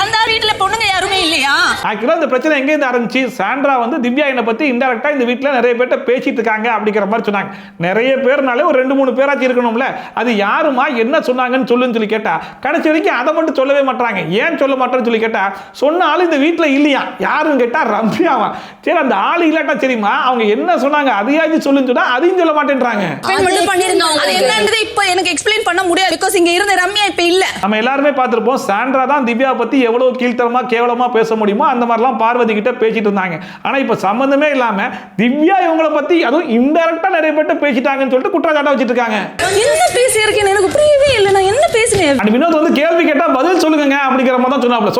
அந்த வீட்டுல பொண்ணுங்க யாருமே இல்லையா? ஆக்சுவலா இந்த பிரச்சனை எங்க இருந்து ஆரம்பிச்சு, சாண்ட்ரா வந்து திவ்யா என்ன பத்தி இன்டைரக்டா இந்த வீட்டுல நிறைய பேர்ட்ட பேசிட்டு இருக்காங்க அப்படிங்கிற மாதிரி சொன்னாங்க. நிறைய பேர்னாலே ஒரு 2-3 பேராச்சும் இருக்கணும்ல, அது யாருமா என்ன சொன்னாங்கன்னு சொல்லுன்னு சொல்லி கேட்டா கடைசி வரைக்கும் அதை மட்டும் சொல்லவே மாட்டாங்க. ஏன் சொல்ல மாட்டேன்னு சொல்லி கேட்டா, சொன்ன ஆளு இந்த வீட்டுல இல்லையா, யாருன்னு கேட்டா ரம்யாவா. சரி அந்த ஆளு இல்லாட்டா சரிமா அவங்க என்ன சொன்னாங்க அதையாச்சும் சொல்லுன்னு சொன்னா அதையும் சொல்ல மாட்டேன்றாங்க. அது என்னன்றது இப்ப எனக்கு எக்ஸ்பிளைன் பண்ண முடியாது, பிகாஸ் இங்க இருந்த ரம்யா இப்ப இல்ல. நம்ம எல்லாருமே பார்த்திருப்போம், சாண்ட்ரா தான் திவ்யா பத்தி எவ்வளவு கீழ்த்தரமா கேவலமா பேச முடியுமோ அந்த மாதிரிலாம் பார்வதி கிட்ட பேசிட்டு இருந்தாங்க. ஆனா இப்ப சம்பந்தமே இல்லாம திவ்யா இவங்களை பத்தி அதுவும் இன்டைரக்டா நிறைய பேர்ட்ட பேசிட்டாங்கன்னு சொல்லிட்டு குற்றச்சாட்டை வச்சிட்டு இருக்காங்க. என்ன பேசி இருக்கேன்னு எனக்கு புரியவே இல்லை, நான் என்ன பேசினேன். அந்த வினோத் வந்து கேள்வி கேட்டா பதில் சொல்லுங்க அப்படிங்கிற மாதிரி தான் சொன்னாப்ல.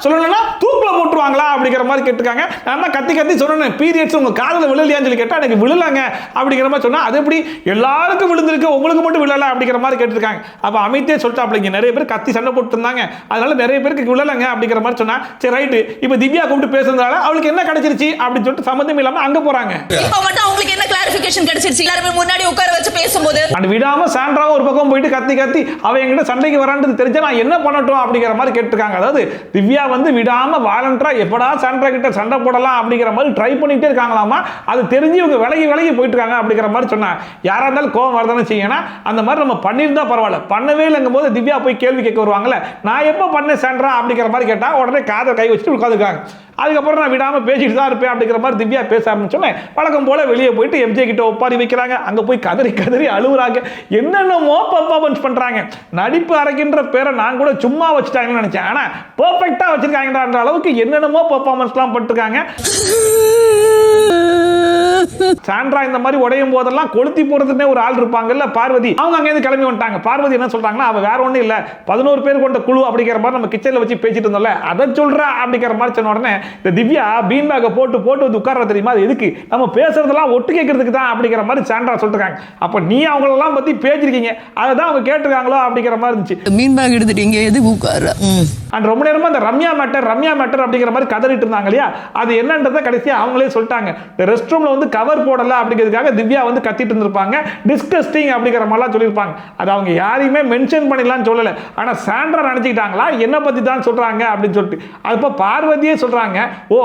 சொல்லலனா தூக்குல போட்டுருவாங்களா அப்படிங்கிற மாதிரி கேட்டுருக்காங்க. நான் தான் கத்தி கத்தி சொன்னேன், பீரியட்ஸ் உங்க காதுல விழலையான்னு சொல்லி கேட்டா எனக்கு விழலங்க அப்படிங்கிற மாதிரி சொன்னா, அது எப்படி எல்லாருக்கும் விழுந்திருக்கு உங்களுக்கு மட்டும் விழல அப்படிங்கிற மாதிரி கேட்டிருக்காங்க. அப்ப அமித்தே சொல்லிட்டாப்ல, இங்க நிறைய பேர் கத்தி சண்டை போட்டு இருந்தாங்க, அதனால நிறைய பேருக்கு விழலங்க அப்படிங்கிற மாதிரி சொன்னா, சரி ரைட்டு இப்ப திவ்யா கூப்பிட்டு பேசுறதால அவளுக்கு என்ன கிடைச்சிருச்சு அப்படின்னு சொல்லிட்டு சம்பந்தம் இல்லாம அங்க போறாங்க. இப்ப மட்டும் அவங்களுக்கு என்ன கிளாரிஃபிகேஷன் கிடைச்சிருச்சு, எல்லாரும் முன்னாடி உட்கார வச்சு பேசும்போது அந்த விடாம சாண்ட்ரா ஒரு பக்கம் போயிட்டு கத்தி கத்தி அவ என்கிட்ட சண்டைக்கு வரான்றது தெரிஞ்சா நான் என்ன பண்ணட்டும் அப்படிங்கிற மாதிரி கேட்டிருக்காங்க. அதாவது திவ்யா வந்து விடாம வாலண்டரா எப்படா சாண்ட்ரா கிட்ட சண்டை போடலாம் அப்படிங்கிற மாதிரி ட்ரை பண்ணிட்டே இருக்காங்களாமா. அது தெரிஞ்சு இவங்க விலகி போயிட்டு இருக்காங்க அப்படிங்கிற மாதிரி சொன்னா, யாரா இருந்தாலும் கோவம் வரதானே செய்யணும். அந்த மாதிரி நம்ம பண்ணியிருந்தா பரவாயில்ல, பண்ணவே இல்லைங்கும் போது திவ்யா போய் கேள்வி கேட்க வருவாங்கல்ல, நான் எப்போ பண்ணேன் சாண்ட்ரா அப்படிங்கிற மாதிரி கேட்டா உடனே காதை கை வச்சுட்டு உட்காந்துருக்காங்க. அதுக்கப்புறம் நான் விடாம பேசிட்டு தான் இருப்பேன் அப்படிங்கிற மாதிரி திவ்யா பேச ஆரம்பிச்சோன்னே வழக்கம் போல வெளியே போயிட்டு எம்ஜே கிட்ட ஒப்பாரி வைக்கிறாங்க. அங்க போய் கதறி கதறி அழுகுறாங்க. என்னென்னமோ பர்ஃபார்மன்ஸ் பண்றாங்க. நடிப்பு அரைக்கின்ற பேரை நான் கூட சும்மா வச்சுட்டாங்கன்னு நினைச்சேன், ஆனா பெர்ஃபெக்ட்டா வச்சிருக்காங்கன்ற அளவுக்கு என்னென்னமோ பர்ஃபார்மன்ஸ்லாம் பண்ணிருக்காங்க. சாண்ட்ரா இந்த மாதிரி உடையும் போதெல்லாம் கொளுத்தி போறதுன்னே ஒரு ஆள் இருப்பாங்கல்ல பார்வதி, அவங்க அங்க இருந்து கிளம்பி வந்துட்டாங்க. பார்வதி என்ன சொல்றாங்கன்னா, அவ வேற ஒண்ணும் இல்ல 11 பேர் கொண்ட குழு அப்படிங்கிற மாதிரி நம்ம கிச்சன்ல வச்சு பேசிட்டு இருந்தோம்ல, அதை சொல்றா அப்படிங்கிற மாதிரி சொன்ன உடனே இந்த திவ்யா பீன் பேக்கை போட்டு வந்து உட்கார்ற தெரியுமா, அது எதுக்கு, நம்ம பேசுறதெல்லாம் ஒட்டு கேட்கறதுக்கு தான் அப்படிங்கிற மாதிரி சாண்ட்ரா சொல்லிருக்காங்க. அப்ப நீ அவங்களெல்லாம் பத்தி பேசிருக்கீங்க, அதை தான் அவங்க கேட்டிருக்காங்களோ அப்படிங்கிற மாதிரி இருந்துச்சு. மீன் பேக் எடுத்துட்டீங்க எதுக்கு உட்கார்ற அண்ட் ரொம்ப நேரமா அந்த ரம்யா மேட்டர் அப்படிங்கிற மாதிரி கதறிட்டு இருந்தாங்க இல்லையா, அது என்னன்றதை கடைசியா அவங்களே சொல்லிட்டாங்க. இந்த ரெஸ்ட் ரூம்ல வந்து கவர் போடல அப்படிங்கிறதுக்காக திவ்யா வந்து கத்திட்டு இருந்திருப்பாங்க, டிஸ்கஸ்டிங் அப்படிங்கிற மாதிரிலாம் சொல்லியிருப்பாங்க. அது அவங்க யாரையுமே மென்ஷன் பண்ணிடலாம்னு சொல்லல, ஆனா சாண்ட்ரா நினைச்சுக்கிட்டாங்களா என்ன பத்தி தான் சொல்றாங்க அப்படின்னு சொல்லிட்டு. அப்ப பார்வதியே சொல்றாங்க, ஓ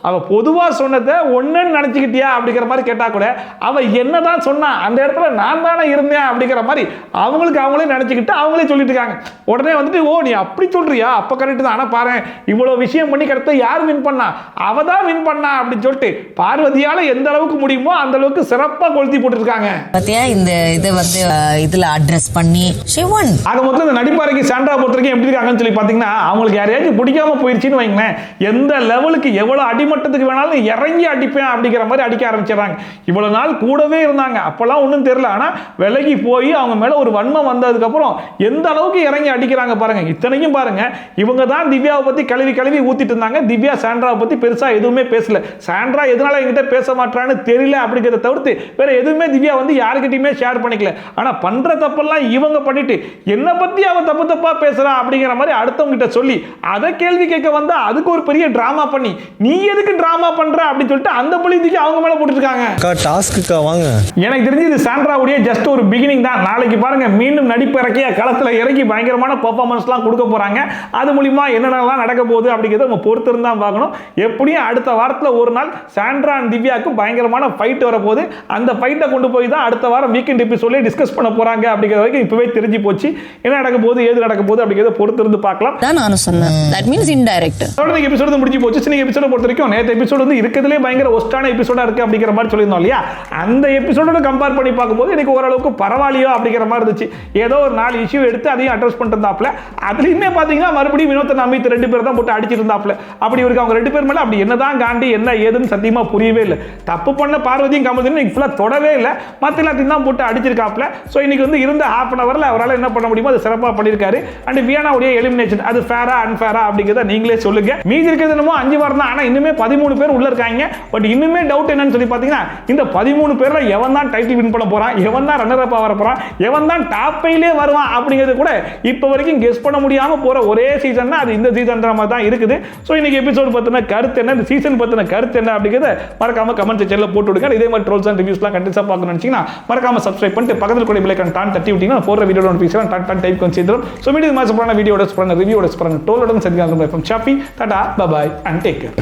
அவ பொதுவா சொன்னதை ஒன்னுன்னு நினைச்சுக்கிட்டியா அப்படிங்கிற மாதிரி கேட்டா கூட அவ என்னதான் சொன்னா அந்த இடத்துல நான் தானே இருந்தேன் அப்படிங்கிற மாதிரி அவங்களுக்கு அவங்களே நினைச்சுக்கிட்டு அவங்களே சொல்லிட்டு இருக்காங்க. உடனே வந்துட்டு ஓ நீ அப்படி சொல்றியா, அப்ப கரெக்ட் தான், ஆனா பாரு இவ்வளவு விஷயம் பண்ணி கிடைத்த யார் வின் பண்ணா, அவ தான் வின் பண்ணா அப்படின்னு சொல்லிட்டு பார்வதியால எந்த அளவுக்கு முடியுமோ அந்த அளவுக்கு சிறப்பா கொளுத்தி போட்டுருக்காங்க. பாத்தியா இந்த இதை வந்து இதுல அட்ரஸ் பண்ணி சிவன் ஆக மொத்தம் இந்த நடிப்பாறைக்கு சாண்ட்ரா போட்டிருக்கேன் எப்படி இருக்காங்கன்னு சொல்லி பாத்தீங்கன்னா, அவங்களுக்கு யாரையாச்சும் பிடிக்காம போயிருச்சுன்னு வைங்களேன், எந்த லெவலுக்கு எவ்வளவு அடிமட்டத்துக்கு வேணாலும் இறங்கி அடிப்பேன் அப்படிங்கிற மாதிரி அடிக்க ஆரம்பிச்சிடறாங்க. இவ்வளவு நாள் கூடவே இருந்தாங்க, அப்பெல்லாம் ஒன்றும் தெரியல, ஆனா விலகி போய் அவங்க மேல ஒரு வன்மம் வந்ததுக்கு அப்புறம் எந்த அளவுக்கு இறங்கி அடிக்கிறாங்க பாருங்க. இத்தனைக்கும் பாருங்க, இவங்க தான் திவ்யாவை பத்தி கழுவி ஊத்திட்டு இருந்தாங்க. திவ்யா சாண்ட்ராவை பத்தி பெருசா எதுவுமே பேசல. சாண்ட்ரா எதனால என்கிட்ட பேச மாட்டான்னு தெரியல அப்படிங்கிறத தவிர்த்து வேற எதுவுமே திவ்யா வந்து யாருக்கிட்டையுமே ஷேர் பண்ணிக்கல. ஆனா பண்ற தப்பெல்லாம் இவங்க பண்ணிட்டு என்ன பத்தி அவ தப்பா பேசுறா அப்படிங்கிற மாதிரி அடுத்தவங்க கிட்ட சொல்லி அதை கேள்வி கேட்க வந்தா அதுக்கு ஒரு பெரிய டிராமா பண்ணி நீ எதுக்கு டிராமா பண்ற அப்படின்னு சொல்லிட்டு அந்த பழிக்கு அவங்க மேல போட்டுருக்காங்க. டாஸ்க்குக்கா வாங்க. எனக்கு தெரிஞ்சு இது சாண்ட்ராவுடைய ஜஸ்ட் ஒரு பிகினிங் தான். நாளைக்கு பாருங்க மீண்டும் நடிப்பு இறக்கிய களத்துல இறங்கி பயங்கரமான பெர்ஃபார்மன்ஸ்லாம் கொடுக்க போறாங்க. அது மூலியமா என்னென்னலாம் நடக்க போகுது அப்படிங்கிறத நம்ம பொறுத்திருந்து தான் பார்க்கணும். எப்படியும் அடுத்த வாரத்துல ஒரு நாள் சாண்ட்ரா அண்ட் திவ்யாவுக்கு பயங்கரமான ஃபைட் வரப்போகுது. அந்த ஃபைட்டை கொண்டு போய் தான் அடுத்த வாரம் வீக்கெண்ட் எபிசோட்ல டிஸ்கஸ் பண்ண போறாங்க அப்படிங்கிற வரைக்கும் இப்பவே தெரிஞ்சு போச்சு. என்ன நடக்க போகுது ஏது நடக்க போகுது அப்படிங்கிறத பொறுத்திருந்து பார்க்கலாம். நானும் சொன்னேன். That means indirect. தொடர்ந்து எபிசோடு முடிஞ்சு போச்சு. இன்னைக்கு எபிசோட பொறுத்த வரைக்கும் நேற்று எபிசோடு வந்து இருக்கிறதுலே பயங்கர ஒஸ்டான எபிசோடா இருக்கு அப்படிங்கிற மாதிரி சொல்லியிருந்தோம் இல்லையா? அந்த எபிசோட கம்பேர் பண்ணி பார்க்கும்போது எனக்கு ஓரளவுக்கு பரவாயில்லையோ அப்படிங்கிற மாதிரி இருந்துச்சு. ஏதோ ஒரு 4 இஷ்யூ எடுத்து அதையும் அட்ரஸ் பண்ணிட்டு இருந்தாப்ல. அதுலயுமே பாத்தீங்கன்னா மறுபடியும் வினோத் அமித் 2 பேர் தான் போட்டு அடிச்சிட்டு இருந்தாப்ல. அப்படி இருக்கு அவங்க 2 பேர் மேல அப்படி என்னதான் காண்டி என்ன ஏதுன்னு சத்தியமா புரியவே இல்லை. தப்பு பண்ண பார்வதியும் கமலத்தையும் ஃபுல்லா தொடவே இல்லை. மத்த எல்லாத்தையும் தான் போட்டு அடிச்சிருக்காப்ல. சோ இன்னைக்கு வந்து இருந்த half an hourல அவரால் என்ன பண்ண முடியுமோ அதை சிறப்பா பண்ணிருக்காரு. அண்ட் வியானாவுடைய எலிமினேஷன் அது ஃபேரா அன்ஃபேரா அப்படிங்கறத நீங்களே சொல்லுங்க. மீதி இருக்கிறது என்னமோ 5 வாரம் தான். ஆனா இன்னுமே 13 பேர் உள்ள இருக்காங்க. பட் இன்னுமே டவுட் என்னன்னு சொல்லி பாத்தீங்கன்னா இந்த 13 பேர்ல எவன் தான் டைட்டில் வின் பண்ண போறான், எவன் தான் ரன்னர் அப்பா வர போறான், எவன் தான் டாப் 5லே வருவான் அப்படிங்கிறது கூட இப்ப வரைக்கும் கெஸ் பண்ண முடியாம போற ஒரே சீசன்னா அது இந்த சீசன்ற மாதிரி தான் இருக்குது. சோ இன்னைக்கு எபிசோட் பத்தின கருத்து என்ன, இந்த சீசன் பத்தின கருத்து என்ன அப்படிங்கறத மறக்காம கமெண்ட் செக்ஷன்ல போட்டு விடுங்க. இதே மாதிரி ட்ரோல்ஸ் அண்ட் ரிவ்யூஸ்லாம் கண்டிப்பா பார்க்கணும்னு நினைச்சீங்கன்னா மறக்காம சப்ஸ்கிரைப் பண்ணிட்டு பக்கத்துல கூட பெல் ஐகான் டான் தட்டி விட்டீங்கன்னா போற வீடியோ நோட்டிஃபிகேஷன் டான் டைப் பண்ணி சேர்ந்துரும். சோ மீடியா மாதிரி சூப்பரான வீடியோட சூப்பரான ரிவ்யூவோட சூப்பரான டோலோட சந்திக்கலாம். From Shafi tata bye bye and take care.